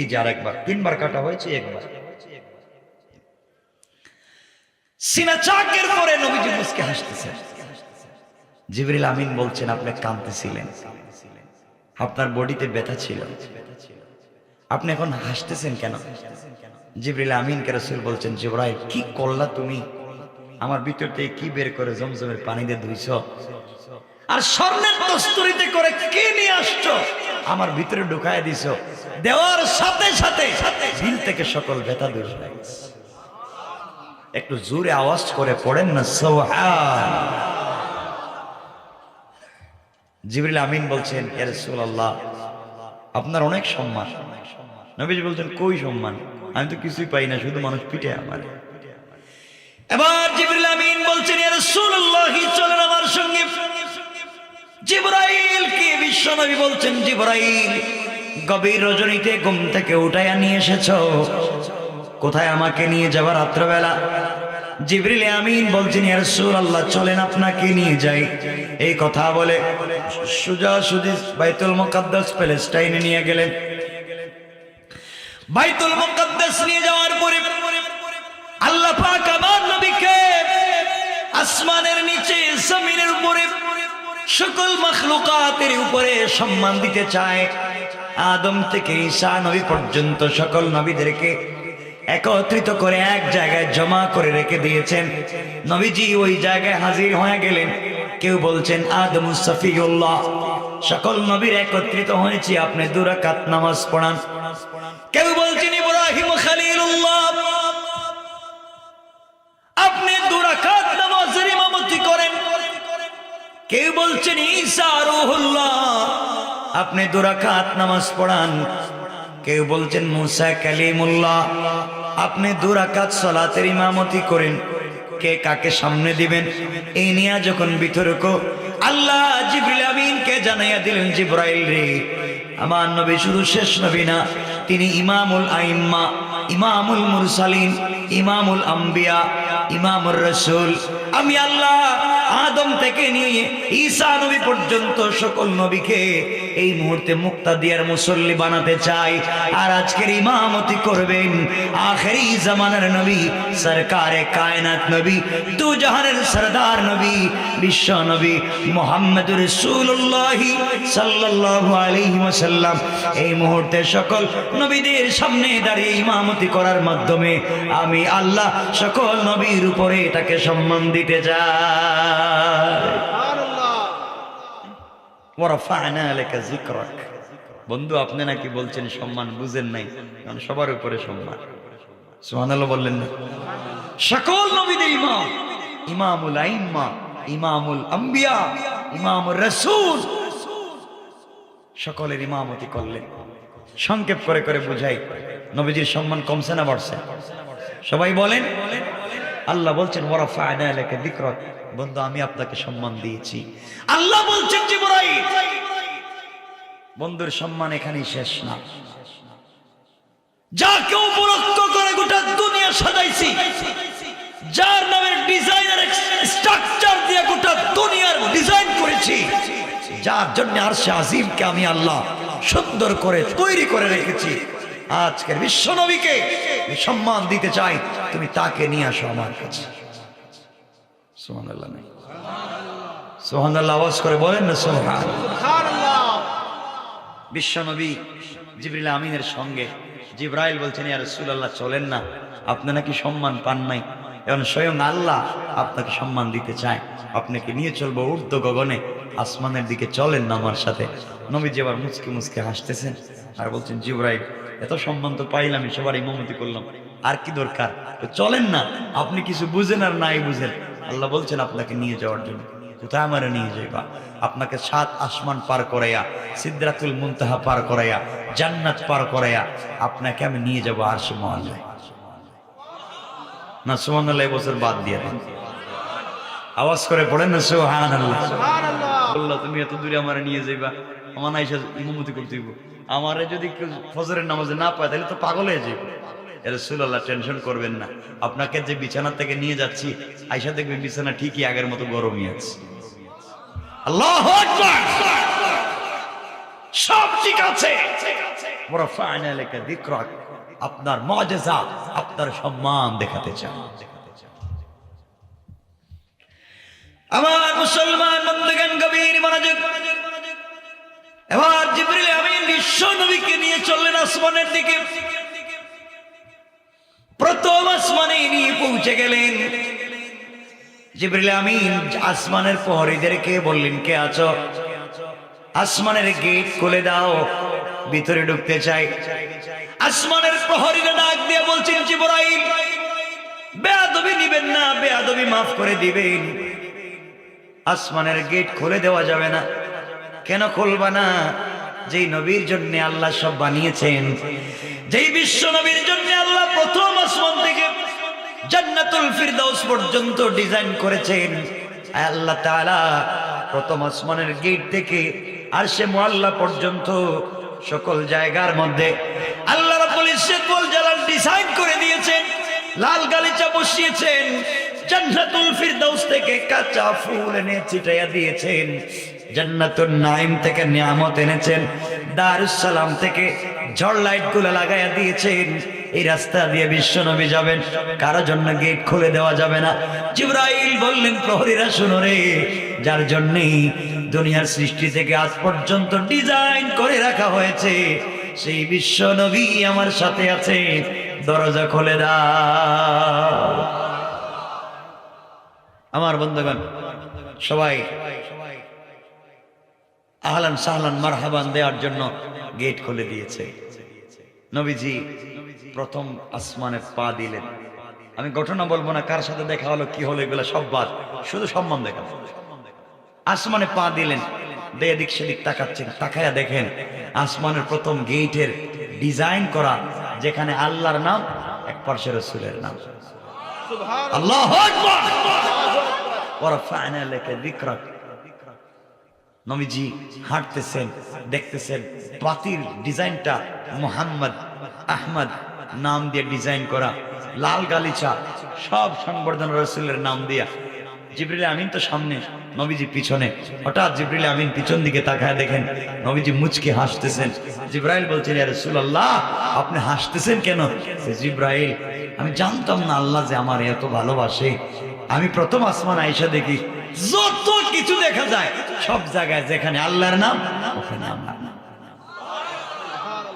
এই যে আরেকবার, তিনবার কাটা হয়েছে, একবার সিনা চাকের পরে নবীজি মুস্কে হাসতেছেন। জিবরিল আমিন বলছেন, আপনি কাঁদতেছিলেন, আপনার বডিতে ব্যথা ছিল, আপনি এখন হাসতেছেন কেন? জিবরিল আমিনকে রাসূল বলছেন, জিবরাইল, কি করলা তুমি? আমার ভিতর থেকে কি বের করে জমজমের পানি দিয়ে ধুইছ, আর স্বর্ণের তস্তরিতে করে কি নিয়ে আসছো, আমার ভিতরে ঢুকায় দিছ। দেওয়ার সাথে সাথে দিল থেকে সকল ব্যথা দূর হয়ে গেছে। একটু জোরে আওয়াজ করে পড়েন না সুবহান। জিবরিল আমিন বলছেন, ইয়া রাসূলুল্লাহ, আপনার অনেক সম্মান। নবীজি বলছেন, কই সম্মান? আমি তো কিছুই পাই না, শুধু মানুষ পিটে আমার। এবার জিবরিল আমিন বলছেন, ইয়া রাসূলুল্লাহ, চলেন আমার সঙ্গে। জিবরাইল কে বিশ্বনবী বলছেন, জিবরাইল, গভীর রজনীতে ঘুম থেকে উঠাইয়া নিয়ে এসেছো, কোথায় আমাকে নিয়ে যাবা রাত্রবেলা? জিবরিল আমিন বলছেন, ইয়া রাসূলুল্লাহ, চলেন আপনাকে নিয়ে যাই। এই কথা বলে সোজাসুজি বাইতুল মুকাদ্দাস প্যালেস্টাইনে নিয়ে গেলেন। বাইতুল মুকাদ্দাস নিয়ে যাওয়ার পরে আল্লাহ পাক আমার নবীকে আসমানের নিচে জমিনের উপরে সকল মাখলুকাতের উপরে সম্মান দিতে চায়। আদম থেকে ঈসা নবী পর্যন্ত সকল নবীদেরকে একত্রিত করে এক জায়গায় জমা করে রেখে দিয়েছেন। নবীজি ওই জায়গায় হাজির হয়ে গেলেন। কেউ বলছেন আদম সফিউল্লাহ, সকল নবীর একত্রিত হয়েছি, আপনি 2 রাকাত নামাজ পড়ান। কেউ বলছেন ইব্রাহিম খলিলুল্লাহ, আপনি 2 রাকাত নামাজের ইমামতি করেন। কেউ বলছেন ঈসা রূহুল্লাহ, আপনি 2 রাকাত নামাজ পড়ান। কেউ বলছেন মুসা কালিমুল্লাহ, আপনি 2 রাকাত সালাতের ইমামতি করেন। কে কাকে সামনে দিবেন এই নিয়ে যখন বিতর্ক, আল্লাহ জিবরিল আমিনকে জানাইয়া দিলেন, জিবরাইল রে, আমার নবী শুধু শেষ নবী না, তিনি ইমামুল আইম্মা, ইমামুল মুরসালিন, ইমামুল আম্বিয়া, ইমামুর রাসূল। আমি আল্লাহ আদম থেকে নিয়ে ঈসা নবী পর্যন্ত সকল নবীকে এই মুহূর্তে মুক্তাদিয়ার মুসল্লি বানাতে চাই। আর আজকের ইমামতি করবেন আখেরি জামানার নবী, সরকারে কায়নাত নবী, দু জাহানের সরদার নবী, বিশ্ব নবী মুহাম্মদুর রাসূলুল্লাহ সাল্লাল্লাহু আলাইহি ওয়াসাল্লাম। এই মুহূর্তে সকল নবীদের সামনে দাঁড়িয়ে ইমামতি করার মাধ্যমে আমি আল্লাহ সকল নবীর উপরে তাকে সম্মান দিতে চাই। বন্ধু, আপনি নাকি বলছেন সম্মান বুঝেন নাই, কারণ সবার উপরে সম্মান। সুবহানাল্লাহ বললেন না? সকল নবীদের ইমাম, ইমামুল আইম্মা, ইমামুল আম্বিয়া, ইমামুর রাসূল, সকলের ইমামতি করলেন। সংক্ষেপ করে করে বুঝাই, নবীজির সম্মান কমছে না বাড়ছে? সবাই বলেন। আল্লাহ বলছেন ওয়ারাফা'না লাকা যিকরাক, বন্ধু আমি আপনাকে সম্মান দিয়েছি। আল্লাহ বলছেন জিবরাইল, বন্ধুর সম্মান এখানেই শেষ না। যাকে উপলক্ষ করে গোটা দুনিয়া সাজাইছি, যার নামের ডিজাইনার স্ট্রাকচার দিয়ে গোটা দুনিয়ার ডিজাইন করেছি, যার জন্য আরশে আজিমকে আমি আল্লাহ সুন্দর করে তৈরি করে রেখেছি, আজকের বিশ্ব নবীকে সম্মান দিতে চাই, তুমি তাকে নিয়ে আসো আমার কাছে। সুবহানাল্লাহ, সুবহানাল্লাহ আওয়াজ করে বলেন না সুবহানাল্লাহ। বিশ্ব নবী জিবরিল আমিনের সঙ্গে জিবরাইল বলছেন, ইয়া রাসূলুল্লাহ চলেন না, আপনি নাকি সম্মান পান নাই, এখন স্বয়ং আল্লাহ আপনাকে সম্মান দিতে চায়, আপনাকে নিয়ে চলবো ঊর্ধ্ব গগনে, আসমানের দিকে চলেন না আমার সাথে। নবীজি আবার মুচকে মুচকে হাসতেছেন আর বলছেন, জিবরাইল এত সম্মান তো পাইলাম, সবার ইমামতি করলাম, আর কি দরকার, চলেন না, আপনি কিছু বুঝেন আর নাই বুঝেন। আল্লাহ বলছেন আপনাকে নিয়ে যাওয়ার জন্য। কোথায় আমারে নিয়ে যাইবা? আপনাকে 7 আসমান পার করাইয়া, সিদরাতুল মুনতাহা পার করাইয়া, জান্নাত পার করাইয়া আপনাকে আমি নিয়ে যাবো আরশে মুআল্লায়। না সুবহানাল্লাহ এই বছর বাদ দিয়ে দেন, আওয়াজ করে পড়েন না সুবহানাল্লাহ। আল্লাহ তুমি এত দূরে আমারে নিয়ে যাইবা, আমার আয়েশা ইমামতি করতে দিব, আমারে যদি ফজরের নামাজে না পায় তাহলে তো পাগল হয়ে যাবে। রাসূলুল্লাহ টেনশন করবেন না, আপনাকে যে বিছানা থেকে নিয়ে যাচ্ছি, আয়েশা দেখবে বিছানা ঠিকই আগের মতো গরমই আছে। আল্লাহু আকবার, সব ঠিক আছে। ওয়ারাফা'না লাকা যিকরাক, আপনার মুআজিজা, আপনার সম্মান দেখাতে চাই। আমার মুসলমান বন্ধুগণ গভীর মনোযোগ। এবার জিবরিল আমিন বিশ্ব নবীকে নিয়ে চললেন আসমানের দিকে। প্রথম আসমানে নিয়ে পৌঁছে গেলেন। জিবরিল আমিন আসমানের প্রহরীদেরকে বললেন, কে আছো? আসমানের গেট খুলে দাও, ভিতরে ঢুকতে চাই। আসমানের প্রহরীরা ডাক দিয়ে বলছেন, জিবরাইল বেয়াদবি নিবেন না, বেয়াদবি মাফ করে দিবেন, আসমানের গেট খুলে দেওয়া যাবে না। কেন খুলবা না? যেই নবীর জন্য আল্লাহ সব বানিয়েছেন, যেই বিশ্ব নবীর জন্য আল্লাহ প্রথম আসমান থেকে জান্নাতুল ফিরদাউস পর্যন্ত ডিজাইন করেছেন, আল্লাহ তাআলা প্রথম আসমানের গেট থেকে আরশে মুআল্লা পর্যন্ত সকল জায়গার মধ্যে আল্লাহ রাব্বুল ইজ্জত ওয়াল জালাল ডিজাইন করে দিয়েছেন, লাল গালিচা বসিয়েছেন, জান্নাতুল ফিরদাউস থেকে কাঁচা ফুল এনে ছিটাইয়া দিয়েছেন, জান্নাতুন নাঈম থেকে নিয়ামত এনেছেন, দারুস সালাম থেকে ঝড় লাইট গুলো লাগাইয়া দিয়েছেন। এই রাস্তা দিয়ে বিশ্ব নবী যাবেন, কারো জন্য গেট খুলে দেওয়া যাবে না। জিবরাইল বললেন, প্রহরীরা শুনো রে, যার জন্যই দুনিয়ার সৃষ্টি থেকে আজ পর্যন্ত ডিজাইন করে রাখা হয়েছে, সেই বিশ্ব নবী আমার সাথে আছে, দরজা খুলে দাও। আমার বন্ধুগণ সবাই আহলান সাহলান মারহাবান দেওয়ার জন্য গেট খুলে দিয়েছে। নবীজি প্রথম আসমানে পা দিলেন। আমি ঘটনা বলবো না, কার সাথে দেখা হলো কি হলো এগুলো সব বাদ, শুধু সম্মান দেখা। আসমানে পা দিলেন, এদিক সেদিক তাকাচ্ছেন, তাকায়া দেখেন আসমানের প্রথম গেটের ডিজাইন করা, যেখানে আল্লাহর নাম, এক পাশে রাসূলের নাম। আল্লাহু আকবার। ওয়া রাফা'না লাকা যিকরাক। নবীজি হাঁটতেছেন, দেখতেছেন পাতির ডিজাইনটা মুহাম্মদ আহমদ নাম দিয়ে ডিজাইন করা, লাল গালিচা, সব সংবর্ধনা রাসূলের নাম দিয়া। জিবরিল আমিন তো সামনে, নবীজি পিছনে। হঠাৎ জিবরিল আমিন পিছন দিকে তাকায় দেখেন নবীজি মুচকে হাসতেছেন। জিবরাইল বলছেন, ইয়া রাসূলুল্লাহ আপনি হাসতেছেন কেন? জিবরাইল, আমি জানতাম না আল্লাহ যে আমার এত ভালোবাসে। আমি প্রথম আসমান আয়েশা দেখি, যত কিছু দেখা যায় সব জায়গায় যেখানে আল্লাহর নাম ওখানে আমার নাম।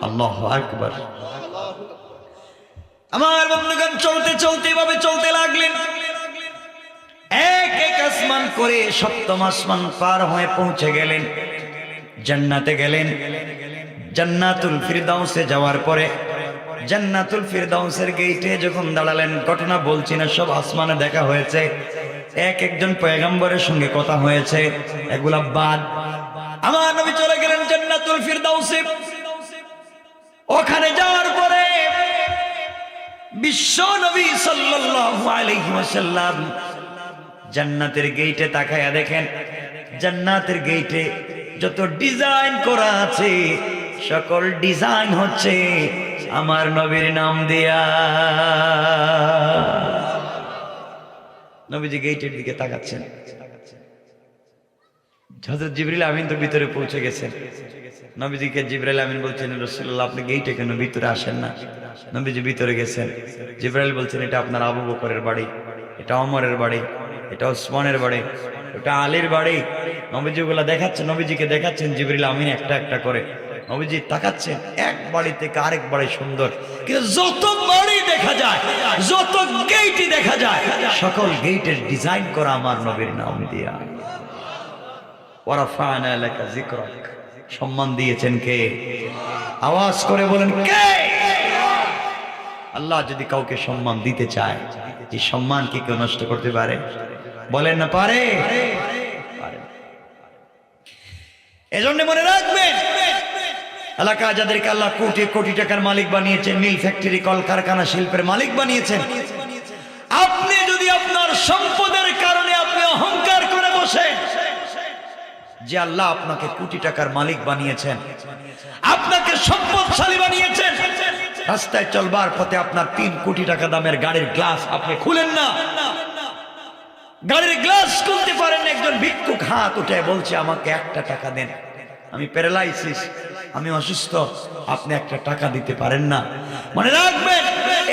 আল্লাহু আকবার। আমার বন্ধুগণ চলতে চলতে ভাবে চলতে লাগলেন, এক এক আসমান করে সপ্তম আসমান পার হয়ে পৌঁছে গেলেন, জান্নাতে গেলেন। জান্নাতুল ফিরদাউসে যাওয়ার পরে জান্নাতুল ফিরদাউসের গেটে যখন দাঁড়ালেন, ঘটনা বলছি না, সব আসমানে দেখা হয়েছে, এক একজন পয়গম্বরের সঙ্গে কথা হয়েছে, এগুলা বাদ। আমার নবী চলে গেলেন জান্নাতুল ফিরদাউসে। ওখানে যাওয়ার পরে বিশ্ব নবী সাল্লাল্লাহু আলাইহি ওয়াসাল্লাম জান্নাতের গেটে তাকায়া দেখেন, জান্নাতের গেটে যত ডিজাইন করা আছে সকল ডিজাইন হচ্ছে আমার নবীর নাম দিয়া। নবীজি গেটের দিকে তাকাচ্ছেন। হযরত জিবরিল আমিন তো ভিতরে পৌঁছে গেছেন। নবীজিকে জিবরাইল আমিন বলছেন, রাসূলুল্লাহ আপনি গেটে কেন ভিতরে আসেন না? নবীজি ভিতরে গেছেন। জিবরাইল বলছেন, এটা আপনার আবু বকরের বাড়ি, এটা ওমরের বাড়ি, এটা ওসমানের বাড়ি, এটা আলীর বাড়ি। নবীজি ওগুলা দেখাচ্ছেন, নবীজিকে দেখাচ্ছেন জিবরিল আমিন একটা একটা করে। নবীজি তাকাচ্ছেন, এক বাড়ি থেকে আরেক বাড়ি সুন্দর, কিন্তু যত বাড়ি দেখা যায়, যত গেটই দেখা যায়, সকল গেটের ডিজাইন করা আমার নবীর নাম দিয়া। ওয়া রাফা'না লাকা যিকরাক। সম্মান দিয়েছেন কে? আওয়াজ করে বলেন কে? আল্লাহ যদি কাউকে সম্মান দিতে চায়, এই সম্মান কি কেউ নষ্ট করতে পারে? বলেন না পারে? এজন্য মনে রাখবেন, এলাকা যাদেরকে আল্লাহ কোটি কোটি টাকার মালিক বানিয়েছেন, মিল ফ্যাক্টরি কলকারখানা শিল্পের মালিক বানিয়েছেন, আপনি যদি আপনার সম্পদের কারণে আপনি অহংকার করে বসেন, যে আল্লাহ আপনাকে কোটি টাকার মালিক বানিয়েছেন, আপনাকে সম্পদশালী বানিয়েছেন, রাস্তায় চলবার পথে আপনার 3 কোটি টাকা দামের গাড়ির গ্লাস আপনি খুলেন না, গাড়ির গ্লাস খুলতে পারেন, একজন ভিক্ষুক হাত উঠে বলছে আমাকে 1টা টাকা দেন, আমি প্যারালাইসিস, আমি অসুস্থ, আপনি 1টা টাকা দিতে পারেন না। মনে রাখবেন,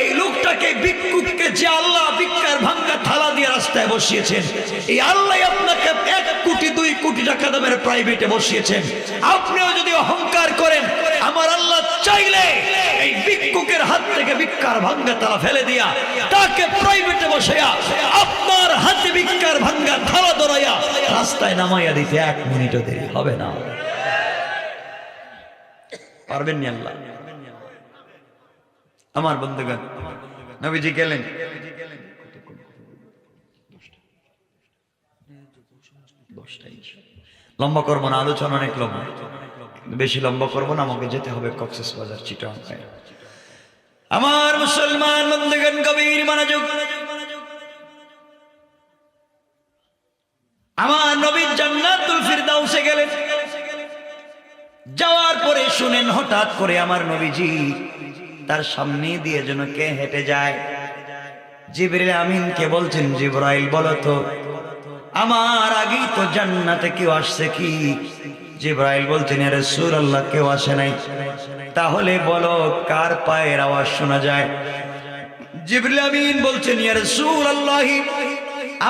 এই লোকটাকে ভিক্ষুককে যে আল্লাহ ভিক্ষার ভাঙ্গা থালা দিয়ে রাস্তায় বসিয়েছেন, এই আল্লাহ আপনাকে 1 কোটি 2 কোটি টাকা দামের প্রাইভেটে বসিয়েছেন। আপনিও যদি অহংকার করেন, আমার আল্লাহ চাইলে এই ভিক্ষুকের হাত থেকে ভিক্ষার ভাঙ্গা থালা ফেলে দিয়া তাকে প্রাইভেটে বসাইয়া আপনার হাতে ভিক্ষার ভাঙ্গা থালা ধরাইয়া রাস্তায় নামাইয়া দিতে 1 মিনিটও দেরি হবে না। পারবেন না আল্লাহ? আমার বন্ধুগণ, নবীজি গেলেন, লম্বা করবো না, আলোচনা অনেক লম্বা, বেশি লম্বা করবো না, আমাকে যেতে হবে কক্সবাজার, চিটাগাং। আমার মুসলমান বন্ধুগণ, গভীর মনোযোগ। আমার নবী জান্নাতুল ফিরদাউসে গেলেন, যাওয়ার পরে শুনেন হঠাৎ করে আমার নবীজি তার সামনে দিয়ে যেন কে হেঁটে যায়। জিবরিল আমিনকে বলছেন, জিবরাইল বলো তো আমার আগেই তো জান্নাতে কেউ আসছে কি? জিবরাইল বলছেন, ইয়া রাসূলুল্লাহ কেউ আসে নাই। তাহলে বলো কার পায়ের আওয়াজ শোনা যায়? জিবরিল আমিন বলছেন, ইয়া রাসূলুল্লাহ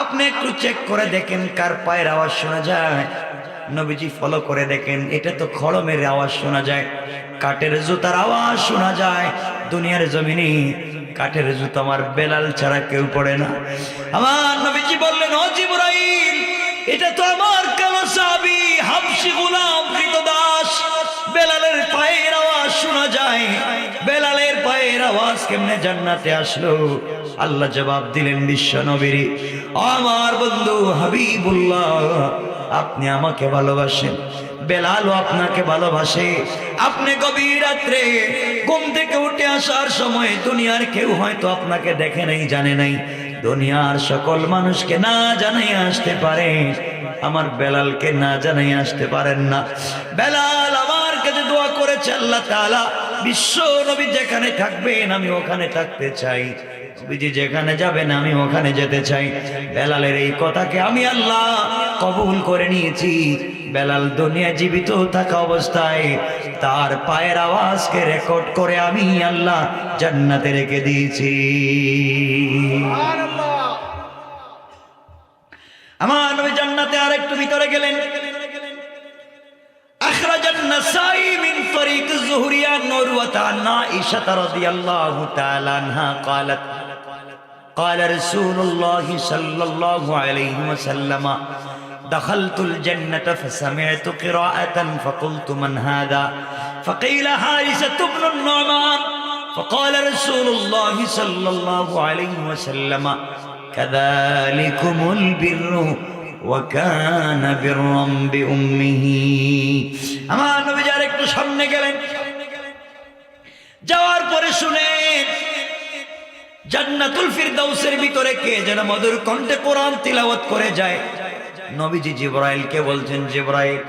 আপনি একটু চেক করে দেখেন কার পায়ের আওয়াজ শোনা যায়। নবীজি ফলো করে দেখেন, এটা তো খড়মের আওয়াজ শোনা যায়, কাঠের জুতার আওয়াজ শোনা যায়। দুনিয়ার জমিনে কাঠের জুতো আমার বেলাল ছাড়া কেউ পড়ে না। আমার নবীজি বললেন, ও জিবরাইল, এটা তো আমার কালো সাহাবী হাবশী গোলাম কৃতদাস, বেলালের পায়ের আওয়াজ শোনা যায়। বেলালের পায়ের আওয়াজ কেমনে জান্নাতে আসলো? আল্লাহ জবাব দিলেন বিশ্ব নবীর, আমার বন্ধু হাবিবুল্লাহ, আপনি আমাকে ভালোবাসেন, বেলালও আপনাকে ভালোবাসে। আপনি গভীর রাত্রে ঘুম থেকে উঠে আসার সময় দুনিয়ার কেউ হয়তো আপনাকে দেখে নাই, জানে নাই, দুনিয়ার সকল মানুষকে না জানাই আসতে পারে, আমার বেলালকে না জানাই আসতে পারেন না। বেলাল আমার কাছে দোয়া করেছে, আল্লাহ তাআলা বিশ্ব নবী যেখানে থাকবেন আমি ওখানে থাকতে চাই, নবীজি যেখানে যাবেন আমি ওখানে যেতে চাই। বেলালের এই কথাকে আমি আল্লাহ কবুল করে নিয়েছি। বেলাল দুনিয়া জীবিত থাকা অবস্থায় তার পায়ের আওয়াজকে রেকর্ড করে আমি আল্লাহ জান্নাতে রেখে দিয়েছি। আমার নবী জান্নাতে আর একটু ভিতরে গেলেন। আখরাজান নাসাই মিন তরিক যুহরি আন উরওয়া আন আয়েশা রাদিয়াল্লাহু তাআলা আনহা قالت قال رسول الله صلى الله عليه وسلم دخلت الجنة فسمعت قراءة فقلت من هذا فقيل حارثة بن النعمان فقال رسول الله صلى الله عليه وسلم كذلكم البر وكان برا بأمه। আমার নবী যার একটু সামনে গেলেন, যাওয়ার পরে শুনেন জান্নাতুল ফিরদাউসের ভিতরে কে যেন মধুর কণ্ঠে কোরআন তিলাওয়াত করে যায়। নবীজি জিবরাইলকে বলছেন, জিবরাইল,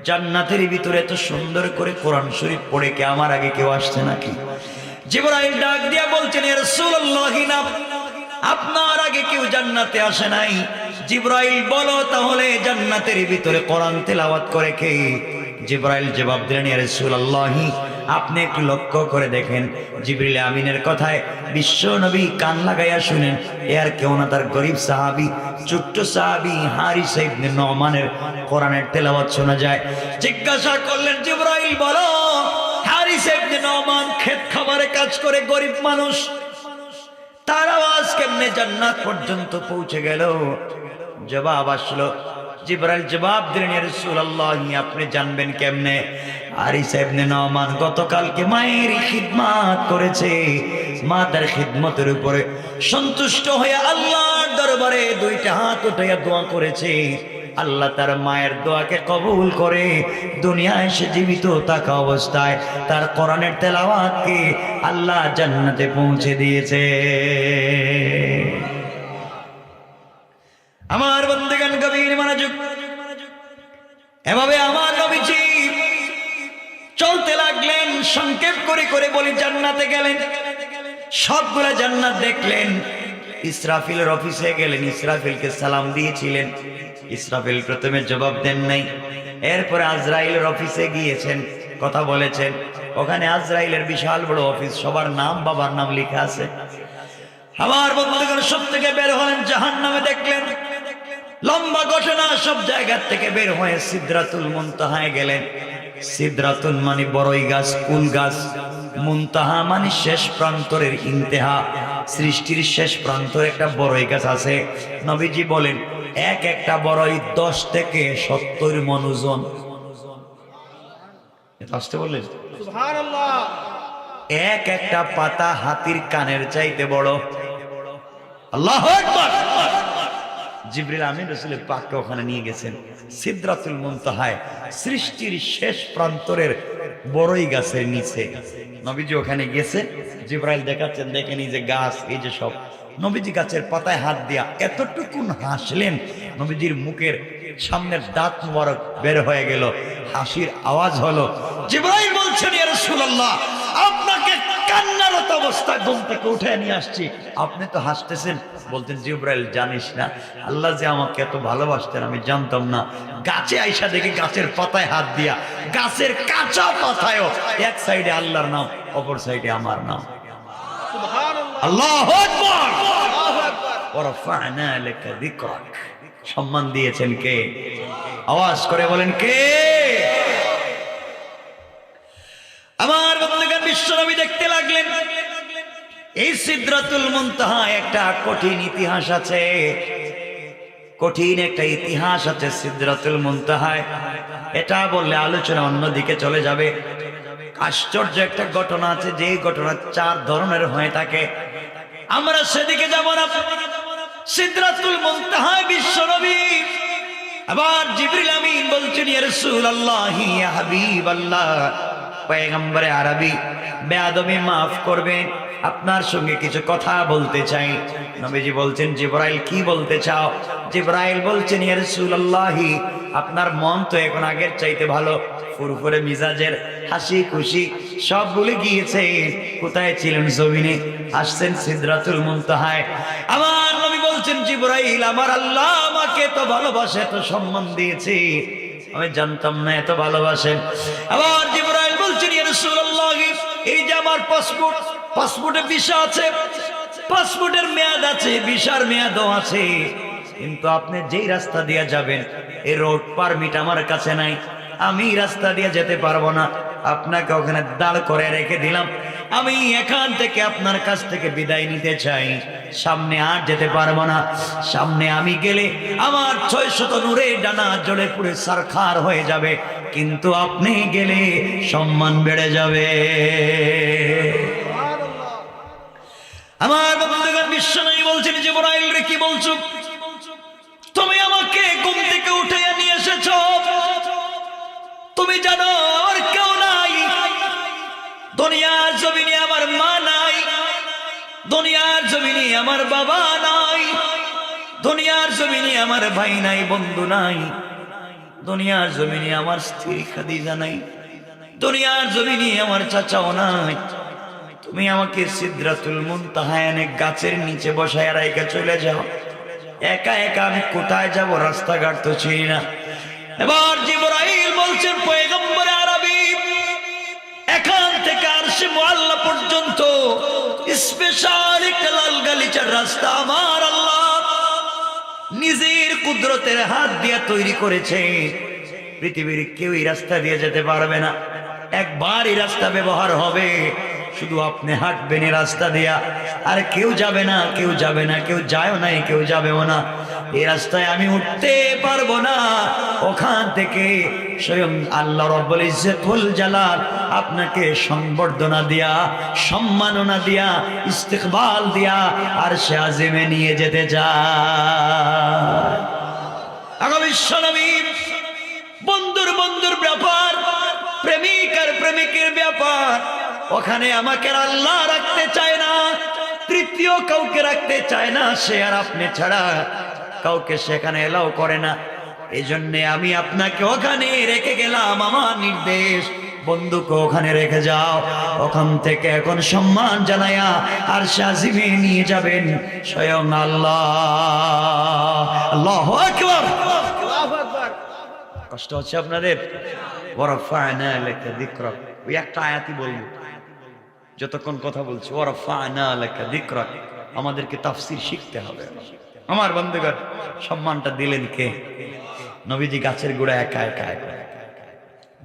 জান্নাতের ভিতরে এত সুন্দর করে কোরআন শরীফ পড়ে কে আমার আগে কেউ আসছে নাকি? জিবরাইল ডাক দিয়া বলছেন, ইয়া রাসূলুল্লাহ, না, আপনার আগে কেউ জান্নাতে আসে নাই। জিবরাইল বলো তাহলে জান্নাতের ভিতরে কোরআন তেলাওয়াত করে কে? জিবরাইল জবাব দিলেন, ইয়া রাসূলুল্লাহ, আপনি একটু লক্ষ্য করে দেখেন। জিবরিল আমিনের কথায় বিশ্ব নবী কান লাগাইয়া শুনেন। এ আর কেউ না, তার গরিব সাহাবী, ছোট্ট সাহাবী হারিসা ইবনে নুমানের কোরআনের তেলাওয়াত শোনা যায়। জিজ্ঞাসা করলেন, জিবরাইল বলো, হারিসা ইবনে নুমান ক্ষেত খামারে কাজ করে, গরিব মানুষ, তার আওয়াজ কেমনে জান্নাত পর্যন্ত পৌঁছে গেল? জবাব আসলো, জিবরাইল জবাব দিলেন, ইয়া রাসূলুল্লাহ, আপনি জানবেন কেমনে? হারিসা ইবনে নুমান গতকালকে মায়ের খিদমত করেছে, মা তার খিদমতের উপরে সন্তুষ্ট হয়ে আল্লাহর দরবারে দুইটা হাত উঠাইয়া দোয়া করেছে। আল্লাহ তার মায়ের দোয়াকে কবুল করে দুনিয়ায় এসে জীবিত থাকা অবস্থায় তার কোরআনের তেলাওয়াতকে আল্লাহ জান্নাতে পৌঁছে দিয়েছে। আমার বন্দেগান গভীর মনোযোগ। এভাবে আমার নবীজি চলতে লাগলেন। সংক্ষেপ করে করে বলি, জান্নাতে গেলেন, সবগুলা জান্নাত দেখলেন। ইসরাফিলের অফিসে গেলেন, ইসরাফিলকে সালাম দিয়েছিলেন। ইসরাফিল প্রথমে জবাব দেন নাই। এরপরে আজরাইলের অফিসে গিয়েছেন, কথা বলেছেন। ওখানে আজরাইলের বিশাল বড় অফিস, সবার নাম বাবার নাম লেখা আছে। আমার বন্ধুগণ সব থেকে বের হলেন, জাহান্নামে দেখলেন। লম্বা ঘটনা, সব জায়গা থেকে বের হয়ে সিদরাতুল মুনতাহায় গেলেন। সিদরাতুল মানে বড়ই গাছ, কুল গাছ। মুনতাহা মানে শেষ প্রান্তরের ইন্তেহা, সৃষ্টির শেষ প্রান্তরে একটা বড়ই গাছ আছে। নবীজি বলেন, এক একটা বড়ই 10 থেকে 70 মণ ওজন। আসতে বললেন সুবহানাল্লাহ। এক একটা পাতা হাতির কানের চাইতে বড়। আল্লাহু আকবার। জিবরিল আমিন রাসূলের পাককে ওখানে নিয়ে গেছেন সিদরাতুল মুনতাহায়, সৃষ্টির শেষ প্রান্তরের বড়ই গাছের নিচে। নবীজি ওখানে গেছে, জিবরাইল দেখাচ্ছেন, দেখেন এই যে গাছ, এই যে সব। নবীজি গাছের পাতায় হাত দিয়া এতটুকুন হাসলেন, নবীজির মুখের সামনের দাঁত মুবারক বের হয়ে গেল, হাসির আওয়াজ হলো। জিবরাইল বলছেন, ইয়া রাসূলুল্লাহ, আপনাকে কান্নারত অবস্থায় ঘুম থেকে উঠে নিয়ে আসছি, আপনি তো হাসতেছেন। বলতেন, জিবরাইল জানিস না, আল্লাহ যে আমাকে এত ভালোবাসতেন আমি জানতাম না। গাছে আইসা দেখি গাছের পাতায় হাত দিয়া, গাছের কাঁচা পাতায়ও এক সাইডে আল্লাহর নাম, অপর সাইডে আমার নাম। সুবহানাল্লাহ, আল্লাহু আকবার, আল্লাহু আকবার। ওয়া রাফা'না লাকা যিকরাক। সম্মান দিয়েছেন কে? আওয়াজ করে বলেন কে? আমার বন্ধুগণ, বিশ্বনবী দেখতে লাগলেন এই সিদরাতুল মুনতাহা একটা কঠিন ইতিহাস আছে, কঠিন একটা ইতিহাস আছে সিদরাতুল মুনতাহায়। এটা বললে আলোচনা অন্যদিকে চলে যাবে। আশ্চর্য একটা ঘটনা আছে, যে ঘটনা 4 ধরনের হয়ে থাকে। আমরা সেদিকে যাব না। সিদরাতুল মুনতাহায় বিশ্বনবী, আবার জিবরিল আমিন বলছেন, ইয়া রাসূলুল্লাহ, ইয়া হাবিবাল্লাহ, পয়গম্বরে আরবি, বেয়াদবি মাফ করবেন, আপনার সঙ্গে কিছু কথা বলতে চাই। নবীজি বলছেন, জিবরাইল কি বলতে চাও? জিবরাইল বলছেন, ইয়া রাসূলুল্লাহ, আপনার মন তো এখন আগের চাইতে ভালো, ফুরফুরে মিজাজের, হাসি খুশি সব ভুলে গিয়েছে। কোথায় ছিলেন? জমিনে। আসছেন সিদরাতুল মুনতাহায়। আমার নবী বলছেন, জিবরাইল, আমার আল্লাহ আমাকে তো ভালোবাসে, এত সম্মান দিয়েছে, আমি জানতাম না এত ভালোবাসেন। আবার জিবরাইল বলছেন, ইয়া রাসূলুল্লাহ, এই যে আমার পাসপোর্টে ভিসা আছে, পাসপোর্টের মেয়াদ আছে, ভিসার মেয়াদও আছে, কিন্তু আপনি যেই রাস্তা দিয়ে যাবেন এই রোড পারমিট আমার কাছে নাই, আমি রাস্তা দিয়ে যেতে পারবো না, আপনাকে ওখানে দাঁড় করে রেখে দিলাম। আমি এখান থেকে আপনার কাছ থেকে বিদায় নিতে চাই, সামনে আর যেতে পারবো না। সামনে আমি গেলে আমার 600 নূরে ডানা জ্বলে পুড়ে সারখার হয়ে যাবে, কিন্তু আপনি গেলে সম্মান বেড়ে যাবে। আমার বন্ধুগণ, বিশ্বনবী বলছেন, জিবরাইল রে কি বলছো? তুমি আমাকে ঘুম থেকে উঠাইয়া নিয়ে এসেছো, তুমি জানো আর কেউ নাই, দুনিয়ার জমিনে আমার মা নাই, দুনিয়ার জমিনে আমার বাবা নাই, দুনিয়ার জমিনে আমার ভাই নাই, বন্ধু নাই, দুনিয়ার জমিনে আমার স্ত্রী খাদিজা নাই, দুনিয়ার জমিনে আমার চাচাও নাই। তুমি আমাকে সিদরাতুল মুনতাহায় এনে গাছের নিচে বসায় রেখে চলে যাও, একা একা আমি কোথায় যাব? রাস্তাঘাট তো চিনি না। এবার জিবরাইল বলছেন, পয়গম্বরে আরবি, এখান থেকে আরশে মুআল্লা পর্যন্ত স্পেশাল একটা লাল গালিচার রাস্তা আমার আল্লাহ নিজের কুদরতের হাত দিয়ে তৈরি করেছে। পৃথিবীর কেউ এই রাস্তা দিয়ে যেতে পারবে না, একবার এই রাস্তা ব্যবহার হবে, শুধু আপনি হাঁটবেন এই রাস্তা দিয়া, আর কেউ যাবে না, কেউ যাবে না, কেউ যায়ও নাই, কেউ যাবেও না। এই রাস্তায় আমি উঠতে পারবো না। ওখান থেকে স্বয়ং আল্লাহ রাব্বুল ইজ্জতুল জালাল আপনাকে সংবর্ধনা দিয়া, সম্মাননা দিয়া, ইস্তিকবাল দিয়া আরশে আজিমে নিয়ে যেতে যায়। আগামী বিশ্বনবী, বন্ধুর ব্যাপার, প্রেমিক আর প্রেমিকের ব্যাপার, ওখানে আমাকে আল্লাহ রাখতে চায় না, তৃতীয় কাউকে রাখতে চায় না, সে আর আপনি ছাড়া কাউকে সেখানে এলাও করে না। এই জন্য আমি আপনাকে ওখানে রেখে গেলাম, আমার নির্দেশ, বন্ধুকে ওখানে রেখে যাও। ওখান থেকে এখন সম্মান জানায়া আর শাজিমে নিয়ে যাবেন স্বয়ং আল্লাহ। আল্লাহু আকবার। কষ্ট হচ্ছে আপনাদের? ওয়ারাফা'না লাকা যিকরাক, ওই একটা আয়াতই বলবো যতক্ষণ কথা বলছি, ওয়ারাফা'না লাকা যিকরাক। আমাদেরকে তাফসীর শিখতে হবে। আমার বন্ধুগণ, সম্মানটা দিলেন কে? নবীজি গাছের গোড়া একা একা একা।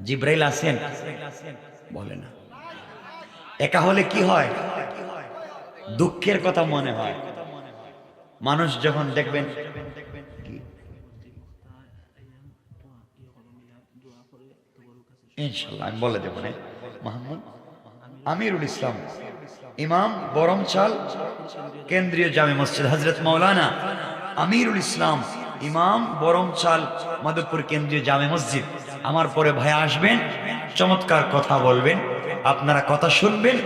জিবরাইল আসেন? বলে না। একা হলে কি হয়? দুঃখের কথা মনে হয়। মানুষ যখন দেখবেন, ইনশাআল্লাহ আমি বলে দেব না, মোহাম্মদ আমিরুল ইসলাম, ইমাম বরমচাল কেন্দ্রীয় জামে মসজিদ, হযরত মাওলানা আমিরুল ইসলাম, ইমাম বরমচাল মাধবপুর কেন্দ্রীয় জামে মসজিদ। আমার পরে ভাই আসবেন, চমৎকার কথা বলবেন, আপনারা কথা শুনবেন।